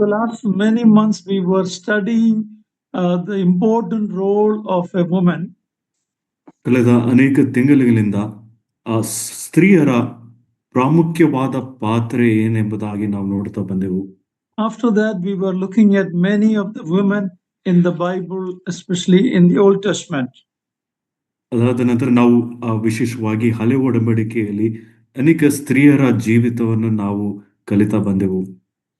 The last many months we were studying the important role of a woman. ಕಳೆದ ಅನೇಕ ತಿಂಗಳುಗಳಿಂದ ಸ್ತ್ರೀಯರ ಪ್ರಾಮುಖ್ಯವಾದ ಪಾತ್ರೆ ಏನೆಂಬುದಾಗಿ ನಾವು ನೋಡ್ತಾ ಬಂದೆವು. After that, we were looking at many of the women in the Bible, especially in the Old Testament. ಅದಾದ ನಂತರ ನಾವು ವಿಶೇಷವಾಗಿ ಹಳೆ ಒಡಂಬಡಿಕೆಯಲ್ಲಿ ಅನೇಕ ಸ್ತ್ರೀಯರ ಜೀವಿತವನ್ನು ನಾವು ಕಲಿತಾ ಬಂದೆವು.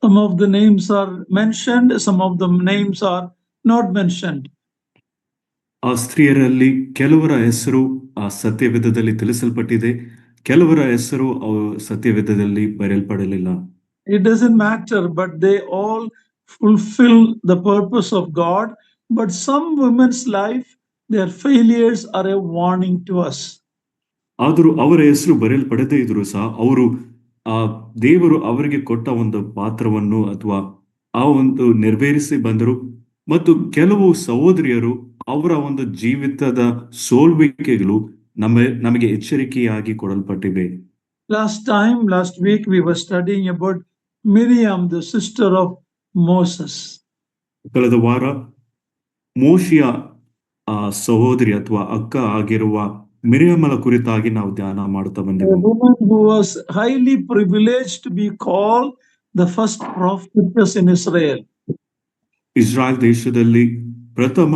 Some of the names are mentioned, some of the names are not mentioned. ಆ ಸ್ತ್ರೀಯರಲ್ಲಿ ಕೆಲವರ ಹೆಸರು ಆ ಸತ್ಯವೇದದಲ್ಲಿ ತಿಳಿಸಲ್ಪಟ್ಟಿದೆ, ಕೆಲವರ ಹೆಸರು ಸತ್ಯವೇದದಲ್ಲಿ ಬರೆಯಲ್ಪಡಲಿಲ್ಲ. It doesn't matter, but they all fulfill the purpose of God. But some women's life, their failures are a warning to us. ಆದರೂ ಅವರ ಹೆಸರು ಬರೆಯಲ್ಪಡದೇ ಇದ್ರು ಸಹ ಅವರು ಆ ದೇವರು ಅವರಿಗೆ ಕೊಟ್ಟ ಒಂದು ಪಾತ್ರವನ್ನು ಅಥವಾ ಆ ಒಂದು ನೆರವೇರಿಸಿ ಬಂದರು. ಮತ್ತು ಕೆಲವು ಸಹೋದರಿಯರು ಅವರ ಒಂದು ಜೀವಿತದ ಸೋಲ್ವಿಕೆಗಳು ನಮಗೆ ಎಚ್ಚರಿಕೆಯಾಗಿ ಕೊಡಲ್ಪಟ್ಟಿವೆ. Last week we were studying about Miriam, the sister of Moses. ಕಳೆದ ವಾರ ಮೋಶೆಯ ಸಹೋದರಿ ಅಥವಾ ಅಕ್ಕ ಆಗಿರುವ ಮಿರಿಯಮಳ ಕುರಿತಾಗಿ ನಾವು ಧ್ಯಾನ ಮಾಡುತ್ತಾ ಬಂದೆವು. A woman who was highly privileged to be called the first prophetess in Israel. Israel ದೇಶದಲ್ಲಿ ಪ್ರಥಮ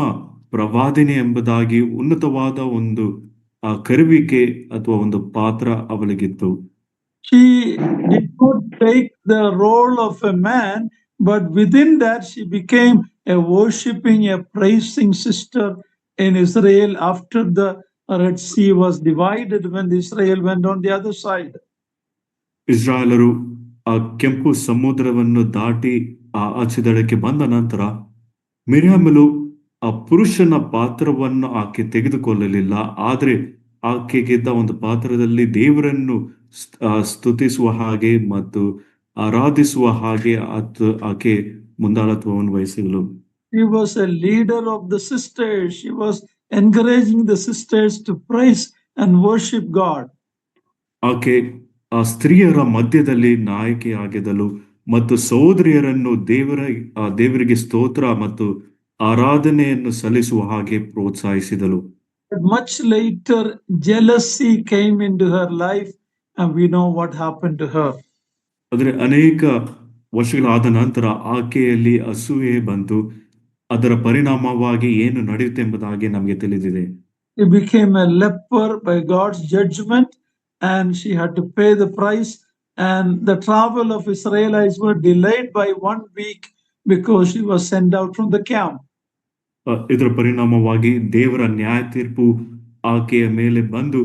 ಪ್ರವಾದಿನಿ ಎಂಬುದಾಗಿ ಉನ್ನತವಾದ ಒಂದು ಕರುವಿಕೆ ಅಥವಾ ಒಂದು ಪಾತ್ರ ಅವಳಿಗಿತ್ತು. She did not take the role of a man, but within that she became a worshipping, a praising sister in Israel after the Red Sea was divided when Israel went on the other side. ಇಸ್ರಾಯೇಲರು ಆ ಕೆಂಪು ಸಮುದ್ರವನ್ನು ದಾಟಿ ಆಚೆದಡಕ್ಕೆ ಬಂದ ನಂತರ ಮಿರಿಯಮಳು ಆ ಪುರುಷನ ಪಾತ್ರವನ್ನು ಆಕೆ ತೆಗೆದುಕೊಳ್ಳಲಿಲ್ಲ, ಆದರೆ ಆಕೆಗಿದ್ದ ಒಂದು ಪಾತ್ರದಲ್ಲಿ ದೇವರನ್ನು ಸ್ತುತಿಸುವ ಹಾಗೆ ಮತ್ತು ಆರಾಧಿಸುವ ಹಾಗೆ ಆಕೆ ಮುಂದಾಳತ್ವವನ್ನು ವಹಿಸಿದಳು. She was a leader of the sisters. She was encouraging the sisters to praise and worship God. ಆಕೆ ಆ ಸ್ತ್ರೀಯರ ಮಧ್ಯದಲ್ಲಿ ನಾಯಕಿಯಾಗಿದ್ದಳು ಮತ್ತು ಸಹೋದರಿಯರನ್ನು ದೇವರಿಗೆ ಸ್ತೋತ್ರ ಮತ್ತು ಆರಾಧನೆಯನ್ನು ಸಲ್ಲಿಸುವ ಹಾಗೆ ಪ್ರೋತ್ಸಾಹಿಸಿದಳು. Much later, jealousy came into her life, and we know what happened to her. ಆದರೆ ಅನೇಕ ವರ್ಷಗಳಾದ ನಂತರ ಆಕೆಯಲ್ಲಿ ಅಸೂಯೆ ಬಂತು. ಅದರ ಪರಿಣಾಮವಾಗಿ ಏನು ನಡೆಯುತ್ತೆ ಎಂಬುದಾಗಿ ನಮಗೆ ತಿಳಿದಿದೆ. She became a leper by God's judgment, and she had to pay the price. And the travel of Israelites were delayed by 1 week because she was sent out from the camp. ಇದರ ಪರಿಣಾಮವಾಗಿ ದೇವರ ನ್ಯಾಯ ತೀರ್ಪು ಆಕೆಯ ಮೇಲೆ ಬಂದು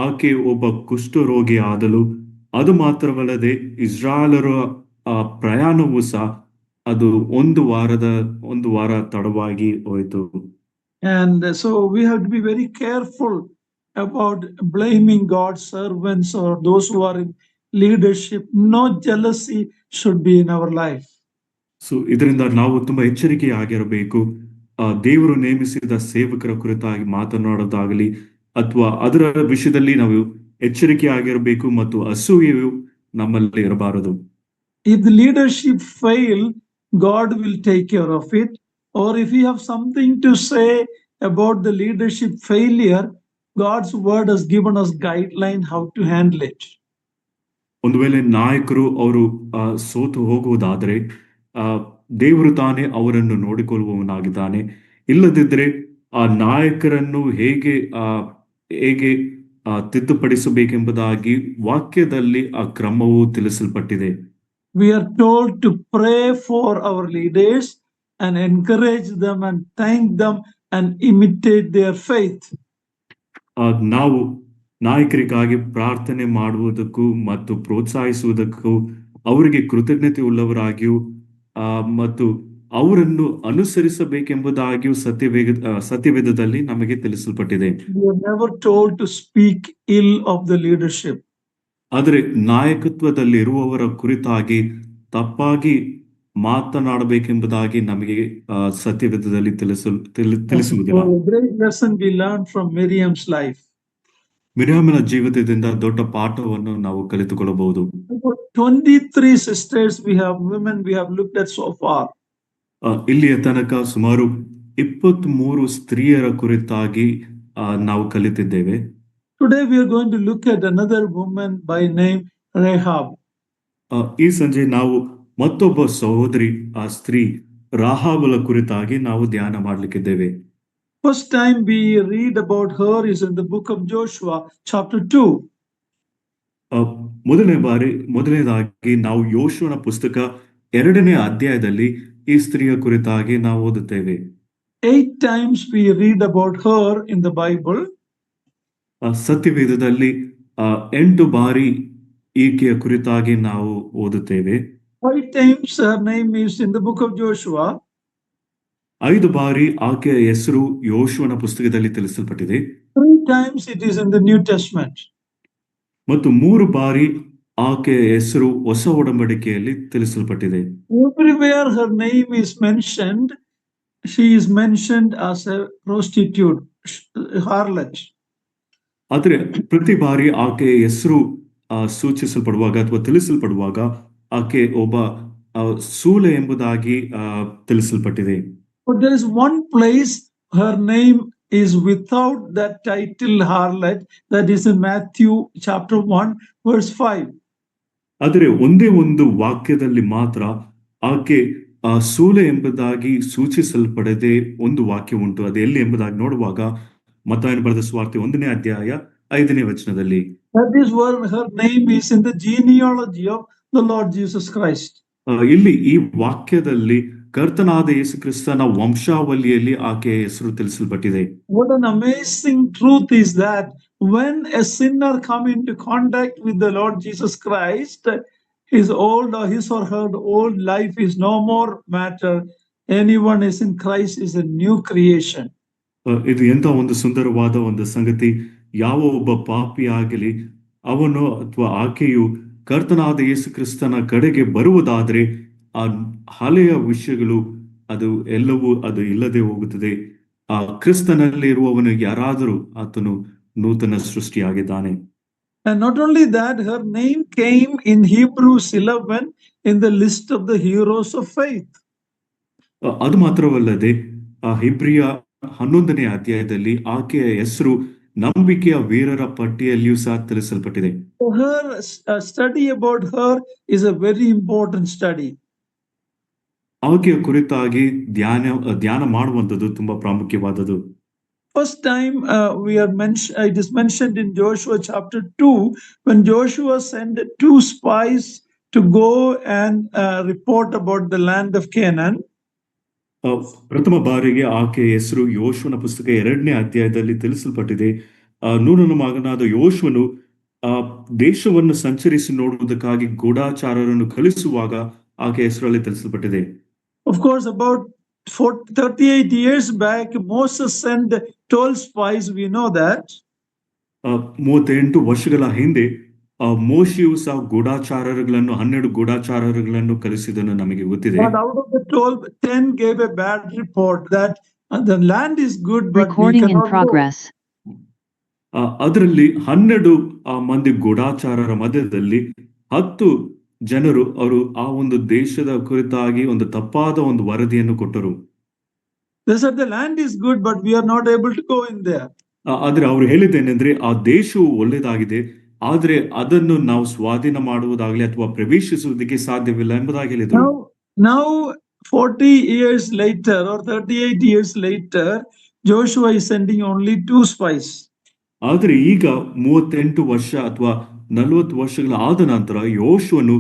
ಆಕೆ ಒಬ್ಬ ಕುಷ್ಠರೋಗಿ ಆದಳು. ಅದು ಮಾತ್ರವಲ್ಲದೆ ಇಸ್ರಾಯೇಲರ ಪ್ರಯಾಣವೂ ಸಹ ಅದು ಒಂದು ವಾರ ತಡವಾಗಿ ಹೋಯಿತು. And so we have to be very careful about blaming God's servants or those who are in leadership. No jealousy should be in our life. So ಇದರಿಂದ ನಾವು ತುಂಬಾ ಎಚ್ಚರಿಕೆಯಾಗಿರಬೇಕು. ದೇವರು ನೇಮಿಸಿದ ಸೇವಕರ ಕುರಿತಾಗಿ ಮಾತನಾಡೋದಾಗಲಿ ಅಥವಾ ಅದರ ವಿಷಯದಲ್ಲಿ ನಾವು ಎಚ್ಚರಿಕೆಯಾಗಿರಬೇಕು ಮತ್ತು ಅಸೂಯೆಯು ನಮ್ಮಲ್ಲಿ ಇರಬಾರದು. If the leadership fail, God will take care of it. Or if you have something to say about the leadership failure, God's word has given us guideline how to handle it. ಒಂದು ವೇಳೆ ನಾಯಕರು ಅವರು ಸೋತು ಹೋಗುವುದಾದರೆ ದೇವರು ತಾನೇ ಅವರನ್ನು ನೋಡಿಕೊಳ್ಳುವವನಾಗಿದ್ದಾನೆ. ಇಲ್ಲದಿದ್ದರೆ ಆ ನಾಯಕರನ್ನು ಹೇಗೆ ತಿದ್ದುಪಡಿಸಬೇಕೆಂಬುದಾಗಿ ವಾಕ್ಯದಲ್ಲಿ ಆ ಕ್ರಮವು ತಿಳಿಸಲ್ಪಟ್ಟಿದೆ. We are told to pray for our leaders and encourage them and thank them and imitate their faith. ನಾವು ನಾಯಕರಿಗಾಗಿ ಪ್ರಾರ್ಥನೆ ಮಾಡುವುದಕ್ಕೂ ಮತ್ತು ಪ್ರೋತ್ಸಾಹಿಸುವುದಕ್ಕೂ ಅವರಿಗೆ ಕೃತಜ್ಞತೆ ಉಳ್ಳವರಾಗಿಯೂ ಮತ್ತು ಅವರನ್ನು ಅನುಸರಿಸಬೇಕೆಂಬುದಾಗಿಯೂ ಸತ್ಯವೇದದಲ್ಲಿ ನಮಗೆ ತಿಳಿಸಲ್ಪಟ್ಟಿದೆ. We are never told to speak ill of the leadership. ಆದರೆ ನಾಯಕತ್ವದಲ್ಲಿರುವವರ ಕುರಿತಾಗಿ ತಪ್ಪಾಗಿ ಮಾತನಾಡಬೇಕೆಂಬುದಾಗಿ ನಮಗೆ ಸತ್ಯವೇದದಲ್ಲಿ ತಿಳಿಸುವುದಿಲ್ಲ. A great lesson we learned from Miriam's life. ಮಿರ್ಯಾಮನ ಜೀವಿತದಿಂದ ದೊಡ್ಡ ಪಾಠವನ್ನು ನಾವು ಕಲಿತುಕೊಳ್ಳಬಹುದು. About 23 sisters women we have looked at so far. ಇಲ್ಲಿಯ ತನಕ ಸುಮಾರು 23 ಸ್ತ್ರೀಯರ ಕುರಿತಾಗಿ ನಾವು ಕಲಿತಿದ್ದೇವೆ. Today we are going to look at another woman by name Rahab. ಈ ಸಂಜೆ ನಾವು ಮತ್ತೊಬ್ಬ ಸಹೋದರಿ, ಆ ಸ್ತ್ರೀ ರಾಹಾಬಳ ಕುರಿತಾಗಿ ನಾವು ಧ್ಯಾನ ಮಾಡಲಿಕ್ಕಿದ್ದೇವೆ. First time we read about her is in the book of Joshua, chapter 2. ಮೊದಲನೇದಾಗಿ ನಾವು ಯೋಶುವನ ಪುಸ್ತಕ 2ನೇ ಅಧ್ಯಾಯದಲ್ಲಿ ಈ ಸ್ತ್ರೀಯ ಕುರಿತಾಗಿ ನಾವು ಓದುತ್ತೇವೆ. 8 times we read about her in the Bible. ಸತ್ಯವೇದದಲ್ಲಿ 8 ಬಾರಿ ಈಕೆಯ ಕುರಿತಾಗಿ ನಾವು ಓದುತ್ತೇವೆ. 5 times her name is in the book of Joshua. 5 ಬಾರಿ ಆಕೆಯ ಹೆಸರು ಯೋಶುವನ ಪುಸ್ತಕದಲ್ಲಿ ತಿಳಿಸಲ್ಪಟ್ಟಿದೆ. 3 times it is in the New Testament. ಮತ್ತು 3 ಬಾರಿ ಆಕೆಯ ಹೆಸರು ಹೊಸ ಒಡಂಬಡಿಕೆಯಲ್ಲಿ ತಿಳಿಸಲ್ಪಟ್ಟಿದೆ. Everywhere her name is mentioned, she is mentioned as a prostitute, harlot. ಆದರೆ ಪ್ರತಿ ಬಾರಿ ಆಕೆಯ ಹೆಸರು ಸೂಚಿಸಲ್ಪಡುವಾಗ ಅಥವಾ ತಿಳಿಸಲ್ಪಡುವಾಗ ಆಕೆ ಒಬ್ಬ ಸೂಲೆ ಎಂಬುದಾಗಿ ತಿಳಿಸಲ್ಪಟ್ಟಿದೆ. But there is one place her name is without that title harlot, that is in Matthew chapter 1 verse 5. ಆದರೆ ಒಂದೇ ಒಂದು ವಾಕ್ಯದಲ್ಲಿ ಮಾತ್ರ ಆಕೆ ಸೂಲೆ ಎಂಬುದಾಗಿ ಸೂಚಿಸಲ್ಪಡದೆ ಒಂದು ವಾಕ್ಯ ಉಂಟು. ಅದು ಎಲ್ಲಿ ಎಂಬುದಾಗಿ ನೋಡುವಾಗ ಮತ್ತಾಯನ ಬರೆದ ಸುವಾರ್ತೆ 1ನೇ ಅಧ್ಯಾಯ 5ನೇ ವಚನದಲ್ಲಿ. That is where her name is in the genealogy of the Lord Jesus Christ. ಇಲ್ಲಿ ಈ ವಾಕ್ಯದಲ್ಲಿ ಕರ್ತನಾದ ಯೇಸು ಕ್ರಿಸ್ತನ ವಂಶಾವಳಿಯಲ್ಲಿ ಆಕೆಯ ಹೆಸರು ತಿಳಿಸಲ್ಪಟ್ಟಿದೆ. What an amazing truth is that when a sinner come into contact with the Lord Jesus Christ, his or her old life is no more matter. Anyone is in Christ is a new creation. ಇದು ಎಂತ ಒಂದು ಸುಂದರವಾದ ಒಂದು ಸಂಗತಿ. ಯಾವ ಒಬ್ಬ ಪಾಪಿ ಆಗಲಿ ಅವನು ಅಥವಾ ಆಕೆಯು ಕರ್ತನಾದ ಯೇಸು ಕ್ರಿಸ್ತನ ಕಡೆಗೆ ಬರುವುದಾದ್ರೆ ಆ ಹಳೆಯ ವಿಷಯಗಳು ಅದು ಎಲ್ಲವೂ ಅದು ಇಲ್ಲದೆ ಹೋಗುತ್ತದೆ. ಆ ಕ್ರಿಸ್ತನಲ್ಲಿ ಇರುವವನು ಯಾರಾದರೂ ಆತನು ನೂತನ ಸೃಷ್ಟಿಯಾಗಿದ್ದಾನೆ. And not only that, her name came in Hebrews 11 in the list of the heroes of faith. ಅದು ಮಾತ್ರವಲ್ಲದೆ ಹಿಬ್ರಿಯ 11ನೇ ಅಧ್ಯಾಯದಲ್ಲಿ ಆಕೆಯ ಹೆಸರು ನಂಬಿಕೆಯ ವೀರರ ಪಟ್ಟಿಯಲ್ಲಿಯೂ ಸಹ ತಿಳಿಸಲ್ಪಟ್ಟಿದೆ. Her study about her is a very important study. ಆಕೆಯ ಕುರಿತಾಗಿ ಧ್ಯಾನ ಮಾಡುವಂಥದ್ದು ತುಂಬಾ ಪ್ರಾಮುಖ್ಯವಾದದ್ದು. First time it is mentioned in Joshua chapter 2 when Joshua sent 2 spies to go and report about the land of Canaan. ಪ್ರಥಮ ಬಾರಿಗೆ ಆಕೆಯ ಹೆಸರು ಯೋಶುವನ ಪುಸ್ತಕ 2ನೇ ಅಧ್ಯಾಯದಲ್ಲಿ ತಿಳಿಸಲ್ಪಟ್ಟಿದೆ. ನೂನನ ಮಗನಾದ ಯೋಶುವನು ದೇಶವನ್ನು ಸಂಚರಿಸಿ ನೋಡುವುದಕ್ಕಾಗಿ ಗೂಢಚಾರರನ್ನು ಕಳಿಸುವಾಗ ಆಕೆಯ ಹೆಸರಲ್ಲಿ ತಿಳಿಸಲ್ಪಟ್ಟಿದೆ. Of course, about 38 years back, Moses sent 12 spies. We know that. 38 ವರ್ಷಗಳ ಹಿಂದೆ ಮೋಶೆಯು ಸಹ ಗೂಢಚಾರರುಗಳನ್ನು 12 ಗೂಢಚಾರರುಗಳನ್ನು ಕಳಿಸಿದನು ನಮಗೆ ಗೊತ್ತಿದೆ. But out of the 12, 10 gave a bad report that the land is good, but recording in progress. ಅದರಲ್ಲಿ 12 ಮಂದಿ ಗೂಢಚಾರರ ಮಧ್ಯದಲ್ಲಿ 10 ಜನರು ಅವರು ಆ ಒಂದು ದೇಶದ ಕುರಿತಾಗಿ ಒಂದು ತಪ್ಪಾದ ಒಂದು ವರದಿಯನ್ನು ಕೊಟ್ಟರು. They said the land is good, but we are not able to go in there. ಆದ್ರೆ ಅವರು ಹೇಳಿದ್ದೇನೆಂದ್ರೆ ಆ ದೇಶವು ಒಳ್ಳೆಯದಾಗಿದೆ, ಆದ್ರೆ ಅದನ್ನು ನಾವು ಸ್ವಾಧೀನ ಮಾಡುವುದಾಗಲಿ ಅಥವಾ ಪ್ರವೇಶಿಸುವುದಕ್ಕೆ ಸಾಧ್ಯವಿಲ್ಲ ಎಂಬುದಾಗಿ ಹೇಳಿದರು. Now 40 years later or 38 years later, Joshua is sending only 2 spies. ಆದ್ರೆ ಈಗ 38 ವರ್ಷ ಅಥವಾ 40 ವರ್ಷಗಳ ಆದ ನಂತರ ಯೋಶುವನು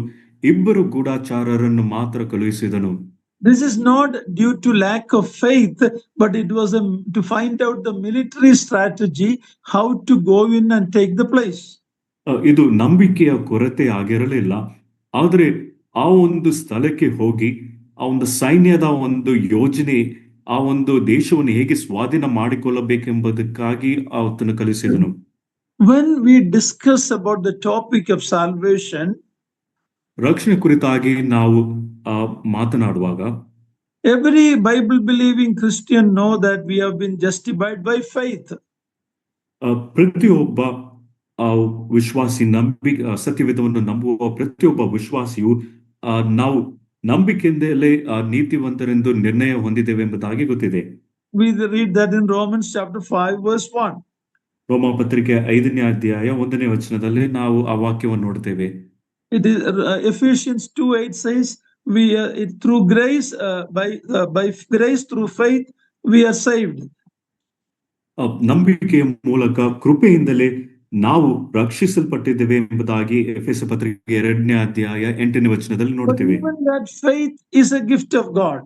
2 ಗೂಢಚಾರರನ್ನು ಮಾತ್ರ ಕಳುಹಿಸಿದನು. This is not due to lack of faith, but it was to find out the military strategy, how to go in and take the place. ಇದು ನಂಬಿಕೆಯ ಕೊರತೆ ಆಗಿರಲಿಲ್ಲ, ಆದರೆ ಆ ಒಂದು ಸ್ಥಳಕ್ಕೆ ಹೋಗಿ ಆ ಒಂದು ಸೈನ್ಯದ ಒಂದು ಯೋಜನೆ, ಆ ಒಂದು ದೇಶವನ್ನು ಹೇಗೆ ಸ್ವಾಧೀನ ಮಾಡಿಕೊಳ್ಳಬೇಕೆಂಬುದಕ್ಕಾಗಿ ಆತನು ಕಲಿಸಿದನು. When we discuss about the topic of salvation, ರಕ್ಷಣೆ ಕುರಿತಾಗಿ ನಾವು ಮಾತನಾಡುವಾಗ every Bible believing Christian know that we have been justified by faith. ಪ್ರತಿಯೊಬ್ಬ ಆ ವಿಶ್ವಾಸಿ ಸತ್ಯವೇದವನ್ನು ನಂಬುವ ಪ್ರತಿಯೊಬ್ಬ ವಿಶ್ವಾಸಿಯು ನಾವು ನಂಬಿಕೆಯಿಂದಲೇ ನೀತಿವಂತರೆಂದು ನಿರ್ಣಯ ಹೊಂದಿದ್ದೇವೆ ಎಂಬುದಾಗಿ ಗೊತ್ತಿದೆ. We read that in Romans chapter 5 verse 1. ರೋಮ ಪತ್ರಿಕೆ 5ನೇ ಅಧ್ಯಾಯ 1ನೇ ವಚನದಲ್ಲಿ ನಾವು ಆ ವಾಕ್ಯವನ್ನು ನೋಡ್ತೇವೆ. It is Ephesians 2:8 says, we through grace, by grace through faith we are saved. ನಂಬಿಕೆಯ ಮೂಲಕ ಕೃಪೆಯಿಂದಲೇ ನಾವು ರಕ್ಷಿಸಲ್ಪಟ್ಟಿದ್ದೇವೆ ಎಂಬುದಾಗಿ ಎಫೆಸ ಪತ್ರಿಕೆ 2ನೇ ಅಧ್ಯಾಯ 8ನೇ ವಚನದಲ್ಲಿ ನೋಡ್ತೇವೆ. But even that faith is a gift of God.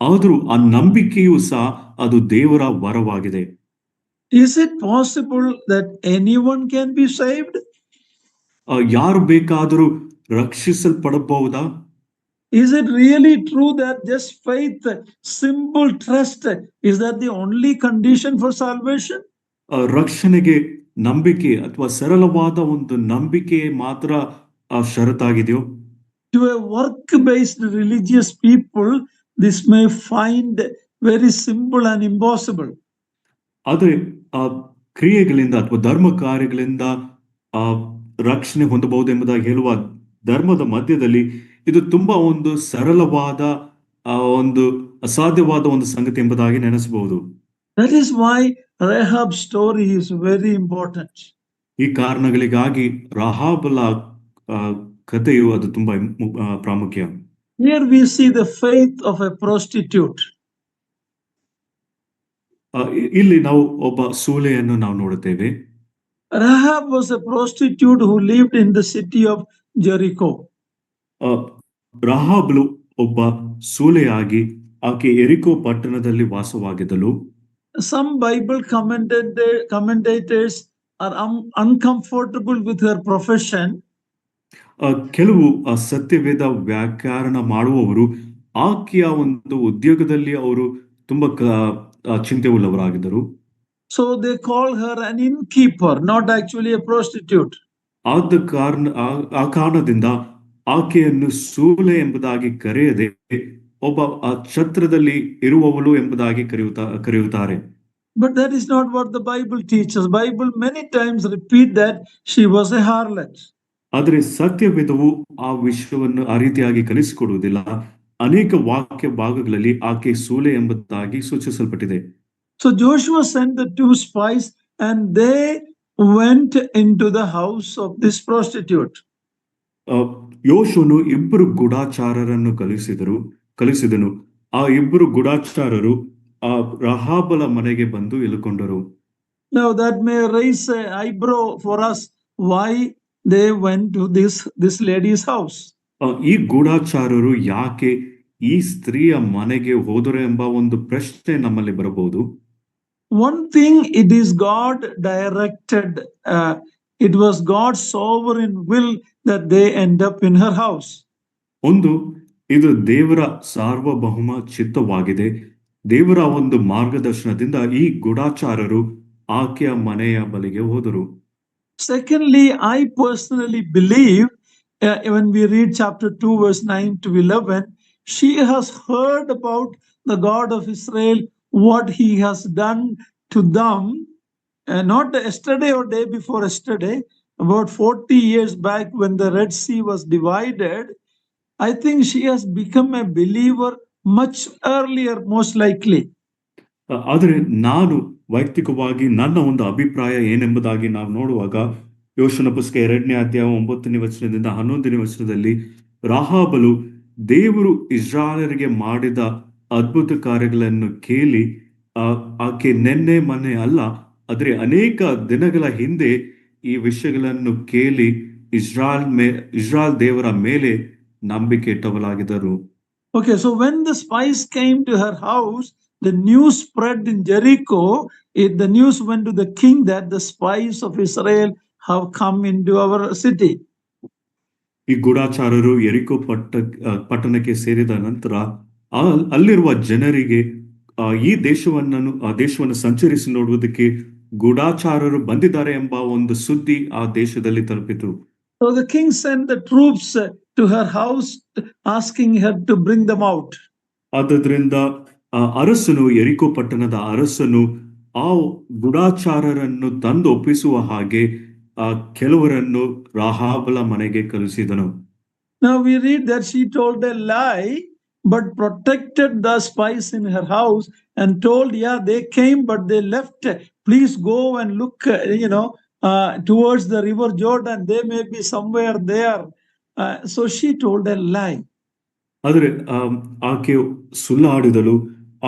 ಆದರೂ ಆ ನಂಬಿಕೆಯೂ ಸಹ ಅದು ದೇವರ ವರವಾಗಿದೆ. Is it possible that anyone can be saved? ಯಾರು ಬೇಕಾದರೂ ರಕ್ಷಿಸಲ್ಪಡಬಹುದಾ? Is it really true that just faith, simple trust, is that the only condition for salvation? ರಕ್ಷಣೆಗೆ ನಂಬಿಕೆ ಅಥವಾ ಸರಳವಾದ ಒಂದು ನಂಬಿಕೆ ಮಾತ್ರ ಷರತ್ತಾಗಿದೆಯೋ? To a work-based religious people, this may find very simple and impossible. ಆದರೆ ಕ್ರಿಯೆಗಳಿಂದ ಅಥವಾ ಧರ್ಮ ಕಾರ್ಯಗಳಿಂದ ರಕ್ಷಣೆ ಹೊಂದಬಹುದು ಎಂಬುದಾಗಿ ಹೇಳುವ ಧರ್ಮದ ಮಧ್ಯದಲ್ಲಿ ಇದು ತುಂಬಾ ಒಂದು ಸರಳವಾದ ಒಂದು ಅಸಾಧ್ಯವಾದ ಒಂದು ಸಂಗತಿ ಎಂಬುದಾಗಿ ನೆನೆಸಬಹುದು. That is why Rahab's story is very important. ಈ ಕಾರಣಗಳಿಗಾಗಿ ರಾಹಾಬಳ ಕಥೆಯು ಅದು ತುಂಬಾ ಪ್ರಾಮುಖ್ಯ. Here we see the faith of a prostitute. ಇಲ್ಲಿ ನಾವು ಒಬ್ಬ ಸೂಲೆಯನ್ನು ನಾವು ನೋಡುತ್ತೇವೆ. Rahab was a prostitute who lived in the city of Jericho. ರಾಹಾಬಳು ಒಬ್ಬ ಸೂಲೆಯಾಗಿ ಆಕೆ ಎರಿಕೋ ಪಟ್ಟಣದಲ್ಲಿ ವಾಸವಾಗಿದ್ದಳು. Some Bible commentators are uncomfortable with her profession. ಕೆಲವು ಸತ್ಯವೇದ ವ್ಯಾಖ್ಯಾನ ಮಾಡುವವರು ಆಕೆಯ ಒಂದು ಉದ್ಯೋಗದಲ್ಲಿ ಅವರು ತುಂಬಾ ಚಿಂತೆ ಉಳ್ಳವರಾಗಿದ್ದರು. So they call her an innkeeper, not actually a prostitute. ಆ ಕಾರಣದಿಂದ ಆಕೆಯನ್ನು ಸೂಲೆ ಎಂಬುದಾಗಿ ಕರೆಯದೆ ಒಬ್ಬ ಛತ್ರದಲ್ಲಿ ಇರುವವಳು ಎಂಬುದಾಗಿ ಕರೆಯುತ್ತಾರೆ. But that is not what the Bible teaches. Bible many times repeat that she was a harlot. ಆದರೆ ಸತ್ಯವೇದವು ಆ ವಿಷಯವನ್ನು ಆ ರೀತಿಯಾಗಿ ಕಲಿಸಿಕೊಡುವುದಿಲ್ಲ. ಅನೇಕ ವಾಕ್ಯ ಭಾಗಗಳಲ್ಲಿ ಆಕೆ ಸೂಲೆ ಎಂಬುದಾಗಿ ಸೂಚಿಸಲ್ಪಟ್ಟಿದೆ. So Joshua sent the 2 spies and they went into the house of this prostitute. ಯೋಶುವನು 2 ಗೂಢಚಾರರನ್ನು ಕಳಿಸಿದನು. ಆ 2 ಗೂಢಚಾರರು ಆ ರಾಹಾಬಳ ಮನೆಗೆ ಬಂದು ಇಳುಕೊಂಡರು. Now that may raise an eyebrow for us, why they went to this lady's house. ಈ ಗೂಢಚಾರರು ಯಾಕೆ ಈ ಸ್ತ್ರೀಯ ಮನೆಗೆ ಹೋದರು ಎಂಬ ಒಂದು ಪ್ರಶ್ನೆ ನಮ್ಮಲ್ಲಿ ಬರಬಹುದು. One thing, it is God directed, it was God's sovereign will that they end up in her house. ಒಂದು, ಇದು ದೇವರ ಸಾರ್ವಭೌಮ ಚಿತ್ತವಾಗಿದೆ. ದೇವರ ಒಂದು ಮಾರ್ಗದರ್ಶನದಿಂದ ಈ ಗೂಢಚಾರರು ಆಕೆಯ ಮನೆಯ ಬಳಿಗೆ ಹೋದರು. Secondly, I personally believe when we read chapter 2 verse 9 to 11, she has heard about the God of Israel, what he has done to them, not yesterday or day before yesterday, about 40 years back when the Red Sea was divided. I think she has become a believer much earlier, most likely. ಆದರೆ ನಾನು ವೈಯಕ್ತಿಕವಾಗಿ ನನ್ನ ಒಂದು ಅಭಿಪ್ರಾಯ ಏನೆಂಬುದಾಗಿ ನಾವು ನೋಡುವಾಗ ಯೋಶುವನ ಪುಸ್ತಕ 2ನೇ ಅಧ್ಯಾಯ 9ನೇ ವಚನದಿಂದ 11ನೇ ವಚನದಲ್ಲಿ ರಾಹಾಬಳು ದೇವರು ಇಸ್ರಾಯೇಲರಿಗೆ ಮಾಡಿದ ಅದ್ಭುತ ಕಾರ್ಯಗಳನ್ನು ಕೇಳಿ ಆಕೆ ನೆನ್ನೆ ಮೊನ್ನೆ ಅಲ್ಲ, ಆದರೆ ಅನೇಕ ದಿನಗಳ ಹಿಂದೆ ಈ ವಿಷಯಗಳನ್ನು ಕೇಳಿ ಇಸ್ರಾಯೇಲ್ ದೇವರ ಮೇಲೆ ನಂಬಿಕೆ ಇಟ್ಟವಳಾಗಿದ್ದರು. Okay, so when the spies came to her house, the news spread in Jericho. The news went to the king that the spies of Israel have come into our city. ಈ ಗೂಢಚಾರರು ಎರಿಕೋ ಪಟ್ಟಣಕ್ಕೆ ಸೇರಿದ ನಂತರ ಅಲ್ಲಿರುವ ಜನರಿಗೆ ಈ ದೇಶವನ್ನು ಸಂಚರಿಸಿ ನೋಡುವುದಕ್ಕೆ ಗೂಢಚಾರರು ಬಂದಿದ್ದಾರೆ ಎಂಬ ಒಂದು ಸುದ್ದಿ ಆ ದೇಶದಲ್ಲಿ ತಲುಪಿತು. So the king sent the troops to her house asking her to bring them out. ಆದ್ದರಿಂದ ಅರಸನು, ಎರಿಕೋ ಪಟ್ಟಣದ ಅರಸನು ಆ ಗೂಢಚಾರರನ್ನು ತಂದು ಒಪ್ಪಿಸುವ ಹಾಗೆ ಕೆಲವರನ್ನು ರಾಹಾಬಳ ಮನೆಗೆ ಕಳುಹಿಸಿದನು. Now we read that she told a lie, but protected the spies in her house and told, yeah, they came, but they left. Please go and look, towards the river Jordan. They may be somewhere there. So she told a lie. ಆದರೆ ಆಕೆ ಸುಳ್ಳಾಡಿದಳು.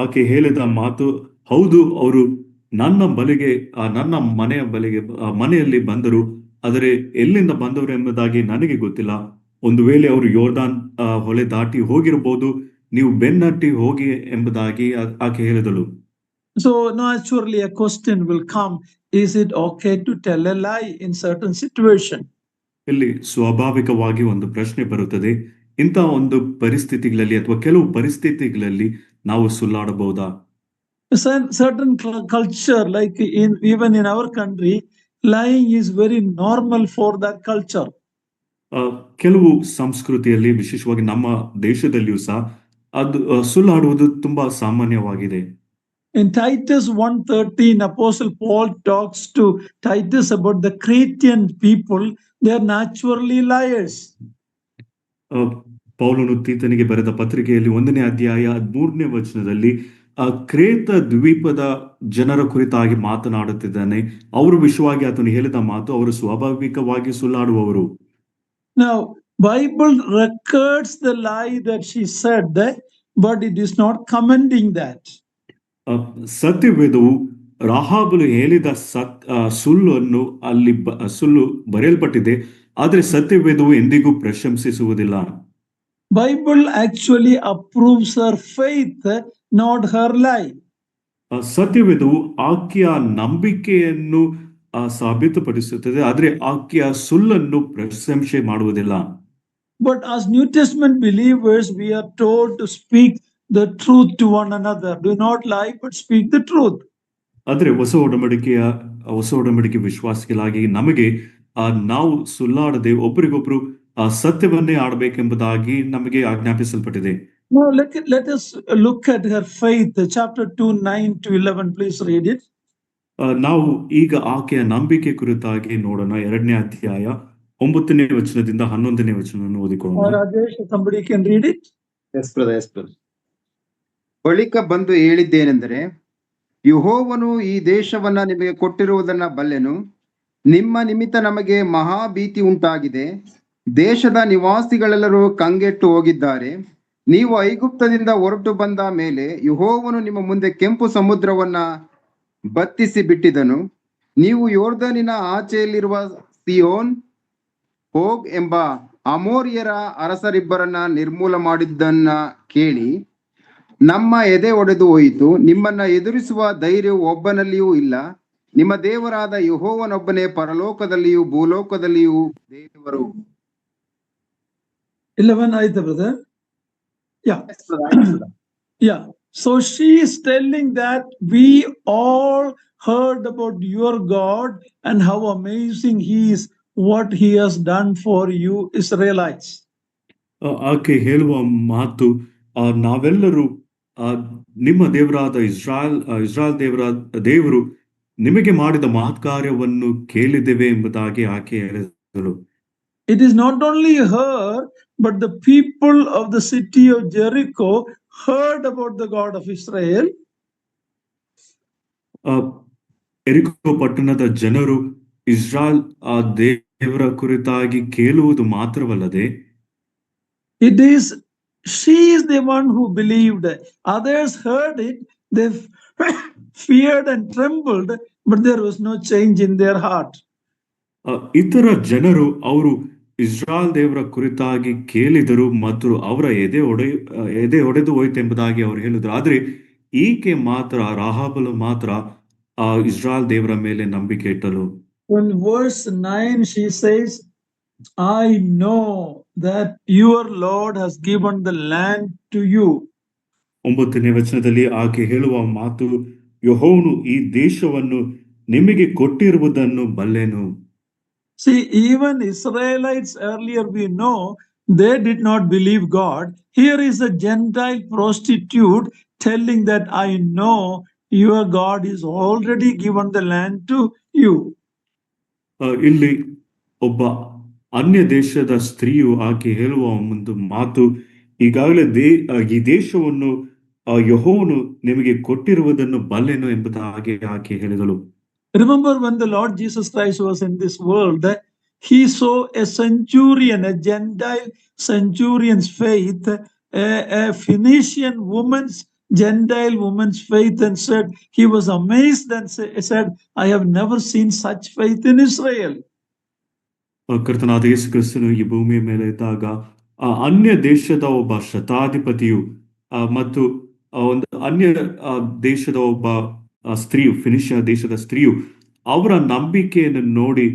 ಆಕೆ ಹೇಳಿದ ಮಾತು, ಹೌದು, ಅವರು ನನ್ನ ಬಳಿಗೆ ನನ್ನ ಮನೆಯ ಬಳಿಗೆ ಮನೆಯಲ್ಲಿ ಬಂದರು, ಆದರೆ ಎಲ್ಲಿಂದ ಬಂದವರು ಎಂಬುದಾಗಿ ನನಗೆ ಗೊತ್ತಿಲ್ಲ. ಒಂದು ವೇಳೆ ಅವರು ಯೋರ್ದಾನ್ ಹೊಳೆ ದಾಟಿ ಹೋಗಿರಬಹುದು, ನೀವು ಬೆನ್ನಟ್ಟಿ ಹೋಗಿ ಎಂಬುದಾಗಿ ಆಕೆ ಹೇಳಿದಳು. So naturally a question will come, is it okay to tell a lie in certain situation? ಇಲ್ಲಿ ಸ್ವಾಭಾವಿಕವಾಗಿ ಒಂದು ಪ್ರಶ್ನೆ ಬರುತ್ತದೆ, ಇಂಥ ಒಂದು ಪರಿಸ್ಥಿತಿಗಳಲ್ಲಿ ಅಥವಾ ಕೆಲವು ಪರಿಸ್ಥಿತಿಗಳಲ್ಲಿ ನಾವು ಸುಳ್ಳಾಡಬಹುದಾ? Certain culture, like even in our country, lying is very normal for that culture. ಕೆಲವು ಸಂಸ್ಕೃತಿಯಲ್ಲಿ, ವಿಶೇಷವಾಗಿ ನಮ್ಮ ದೇಶದಲ್ಲಿಯೂ ಸಹ ಅದು ಸುಳ್ಳಾಡುವುದು ತುಂಬಾ ಸಾಮಾನ್ಯವಾಗಿದೆ. In Titus 1:13, Apostle Paul talks to Titus about the Cretan people. They are naturally liars. ಪೌಲನು ತೀತನಿಗೆ ಬರೆದ ಪತ್ರಿಕೆಯಲ್ಲಿ 1ನೇ ಅಧ್ಯಾಯ 13ನೇ ವಚನದಲ್ಲಿ ಕ್ರೇತ ದ್ವೀಪದ ಜನರ ಕುರಿತಾಗಿ ಮಾತನಾಡುತ್ತಿದ್ದಾನೆ. ಅವರು ವಿಷಯವಾಗಿ ಆತನು ಹೇಳಿದ ಮಾತು, ಅವರು ಸ್ವಾಭಾವಿಕವಾಗಿ ಸುಳ್ಳಾಡುವವರು. Now, Bible records the lie that she said, but it is not commending that. ಸತ್ಯವೇದವು ರಾಹಾಬಳು ಹೇಳಿದ ಸುಳ್ಳನ್ನು ಅಲ್ಲಿ ಸುಳ್ಳು ಬರೆಯಲ್ಪಟ್ಟಿದೆ, ಆದರೆ ಸತ್ಯವೇದವು ಎಂದಿಗೂ ಪ್ರಶಂಸಿಸುವುದಿಲ್ಲ. Bible actually approves her faith, not her lie. ಸತ್ಯವೇದವು ಆಕೆಯ ನಂಬಿಕೆಯನ್ನು ಸಾಬೀತುಪಡಿಸುತ್ತದೆ, ಆದರೆ ಆಕೆಯ ಸುಳ್ಳನ್ನು ಪ್ರಶಂಸೆ ಮಾಡುವುದಿಲ್ಲ. But as New Testament believers, we are told to speak the truth to one another. Do not lie, but speak the truth. ಆದರೆ ಹೊಸ ಒಡಂಬಡಿಕೆ ವಿಶ್ವಾಸಿಗಳಾಗಿ ನಮಗೆ ನಾವು ಸುಳ್ಳಾಡದೆ ಒಬ್ಬರಿಗೊಬ್ಬರು ಸತ್ಯವನ್ನೇ ಆಡಬೇಕೆಂಬುದಾಗಿ ನಮಗೆ ಆಜ್ಞಾಪಿಸಲ್ಪಟ್ಟಿದೆ. Now let us look at her faith. Chapter 2, 9 to 11. Please read it. ನಾವು ಈಗ ಆಕೆಯ ನಂಬಿಕೆ ಕುರಿತಾಗಿ ನೋಡೋಣ. 2ನೇ ಅಧ್ಯಾಯ 9ನೇ ವಚನದಿಂದ 11ನೇ ವಚನವನ್ನು ಓದಿಕೊಳ್ಳೋಣ. Rajesh, somebody can read it. Yes, brother. ಬಳಿಕ ಬಂದು ಹೇಳಿದ್ದೇನೆಂದರೆ, ಯೆಹೋವನು ಈ ದೇಶವನ್ನ ನಿಮಗೆ ಕೊಟ್ಟಿರುವುದನ್ನ ಬಲ್ಲೆನು. ನಿಮ್ಮ ನಿಮಿತ್ತ ನಮಗೆ ಮಹಾಭೀತಿ ಉಂಟಾಗಿದೆ. ದೇಶದ ನಿವಾಸಿಗಳೆಲ್ಲರೂ ಕಂಗೆಟ್ಟು ಹೋಗಿದ್ದಾರೆ. ನೀವು ಐಗುಪ್ತದಿಂದ ಹೊರಟು ಬಂದ ಮೇಲೆ ಯೆಹೋವನು ನಿಮ್ಮ ಮುಂದೆ ಕೆಂಪು ಸಮುದ್ರವನ್ನ ಬತ್ತಿಸಿ ಬಿಟ್ಟಿದನು. ನೀವು ಯೋರ್ದನಿನ ಆಚೆಯಲ್ಲಿರುವ ಸಿಯೋನ್, ಹೋಗ್ ಎಂಬ ಅಮೋರಿಯರ ಅರಸರಿಬ್ಬರನ್ನ ನಿರ್ಮೂಲ ಮಾಡಿದ್ದನ್ನ ಕೇಳಿ ನಮ್ಮ ಎದೆ ಒಡೆದು ಹೋಯಿತು. ನಿಮ್ಮನ್ನ ಎದುರಿಸುವ ಧೈರ್ಯವು ಒಬ್ಬನಲ್ಲಿಯೂ ಇಲ್ಲ. ನಿಮ್ಮ ದೇವರಾದ ಯೆಹೋವನೊಬ್ಬನೇ ಪರಲೋಕದಲ್ಲಿಯೂ ಭೂಲೋಕದಲ್ಲಿಯೂ ದೇವರು. 11 ಆಯ್ತಾ brother? Yeah. Yeah. So she is telling that we all heard about your God and how amazing he is, what he has done for you Israelites. ಆಕೆ ಹೇಳುವ ಮಾತು, ನಾವೆಲ್ಲರೂ ನಿಮ್ಮ ದೇವರಾದ ಇಸ್ರಾಯೇಲ್ ದೇವರು ನಿಮಗೆ ಮಾಡಿದ ಮಹತ್ ಕಾರ್ಯವನ್ನು ಕೇಳಿದ್ದೇವೆ ಎಂಬುದಾಗಿ ಆಕೆ ಹೇಳಿದಳು. It is not only her, but the people of the city of Jericho heard about the God of Israel. ಎರಿಕೋ ಪಟ್ಟಣದ ಜನರು ಇಸ್ರಾಯೇಲ್ ದೇವರ ಕುರಿತಾಗಿ ಕೇಳುವುದು ಮಾತ್ರವಲ್ಲದೆ, she is the one who believed. Others heard it, they feared and trembled, but there was no change in their heart. ಇತರ ಜನರು ಅವರು ಇಸ್ರಾಯೇಲ್ ದೇವರ ಕುರಿತಾಗಿ ಕೇಳಿದರು ಮತ್ತು ಅವರ ಎದೆ ಒಡೆದು ಹೋಯಿತೆಂಬುದಾಗಿ ಅವರು ಹೇಳಿದರು. ಆದರೆ ಈಕೆ ಮಾತ್ರ, ರಾಹಾಬಳು ಮಾತ್ರ ಇಸ್ರಾಯೇಲ್ ದೇವರ ಮೇಲೆ ನಂಬಿಕೆ ಇಟ್ಟಳು. In verse 9 she says, I know that your Lord has given the land to you. 9ನೇ ವಚನದಲ್ಲಿ ಆಕೆ ಹೇಳುವ ಮಾತು, ಯೆಹೋವನು ಈ ದೇಶವನ್ನು ನಿಮಗೆ ಕೊಟ್ಟಿರುವುದನ್ನು ಬಲ್ಲೆನು. See, even Israelites earlier, we know, they did not believe God. Here is a Gentile prostitute telling that I know your God is already given the land to you. ಇಲ್ಲಿ ಒಬ್ಬ ಅನ್ಯ ದೇಶದ ಸ್ತ್ರೀಯು ಆಕೆ ಹೇಳುವ ಒಂದು ಮಾತು, ಈಗಾಗಲೇ ಈ ದೇಶವನ್ನು ಯೆಹೋವನು ನಿಮಗೆ ಕೊಟ್ಟಿರುವುದನ್ನು ಬಲ್ಲೆನು ಎಂಬುದಾಗಿ ಆಕೆ ಹೇಳಿದಳು. Remember when the Lord Jesus Christ was in this world, that he saw a centurion, a Gentile centurion's faith, a Phoenician woman's Gentile woman's faith, and said he was amazed and said, I have never seen such faith in Israel. ಕರ್ತನಾದ ಯೇಸು ಕ್ರಿಸ್ತನು ಈ ಭೂಮಿಯ ಮೇಲೆ ಇದ್ದಾಗ ಆ ಅನ್ಯ ದೇಶದ ಒಬ್ಬ ಶತಾಧಿಪತಿಯು ಮತ್ತು ಒಂದು ಅನ್ಯ ದೇಶದ ಒಬ್ಬ ಸ್ತ್ರೀಯು, ಫಿನಿಷಿಯಾ ದೇಶದ ಸ್ತ್ರೀಯು, ಅವರ ನಂಬಿಕೆಯನ್ನು ನೋಡಿ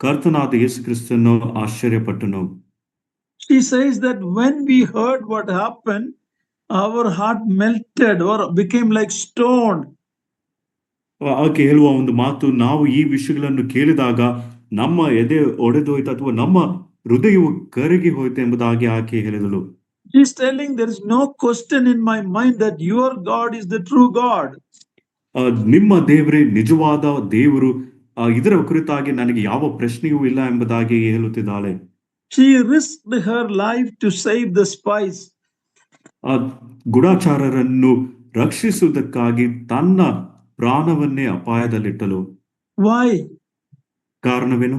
ಕರ್ತನಾದ ಯೇಸು ಕ್ರಿಸ್ತನು ಆಶ್ಚರ್ಯಪಟ್ಟನು. She says that when we heard what happened, our heart melted or became like stone. ಆಕೆ ಹೇಳುವ ಒಂದು ಮಾತು, ನಾವು ಈ ವಿಷಯಗಳನ್ನು ಕೇಳಿದಾಗ ನಮ್ಮ ಎದೆ ಒಡೆದೋಯ್ತು ಅಥವಾ ನಮ್ಮ ಹೃದಯವು ಕರಗಿ ಹೋಯ್ತು ಎಂಬುದಾಗಿ ಆಕೆ ಹೇಳಿದಳು. She is telling there is no question in my mind that your God is the true God. ನಿಮ್ಮ ದೇವರೇ ನಿಜವಾದ ದೇವರು, ಇದರ ಕುರಿತಾಗಿ ನನಗೆ ಯಾವ ಪ್ರಶ್ನೆಯೂ ಇಲ್ಲ ಎಂಬುದಾಗಿ ಹೇಳುತ್ತಿದ್ದಾಳೆ. She risked her life to save the spies. ಗೂಢಚಾರರನ್ನು ರಕ್ಷಿಸುವುದಕ್ಕಾಗಿ ತನ್ನ ಪ್ರಾಣವನ್ನೇ ಅಪಾಯದಲ್ಲಿಟ್ಟಳು. Why? ಕಾರಣವೇನು?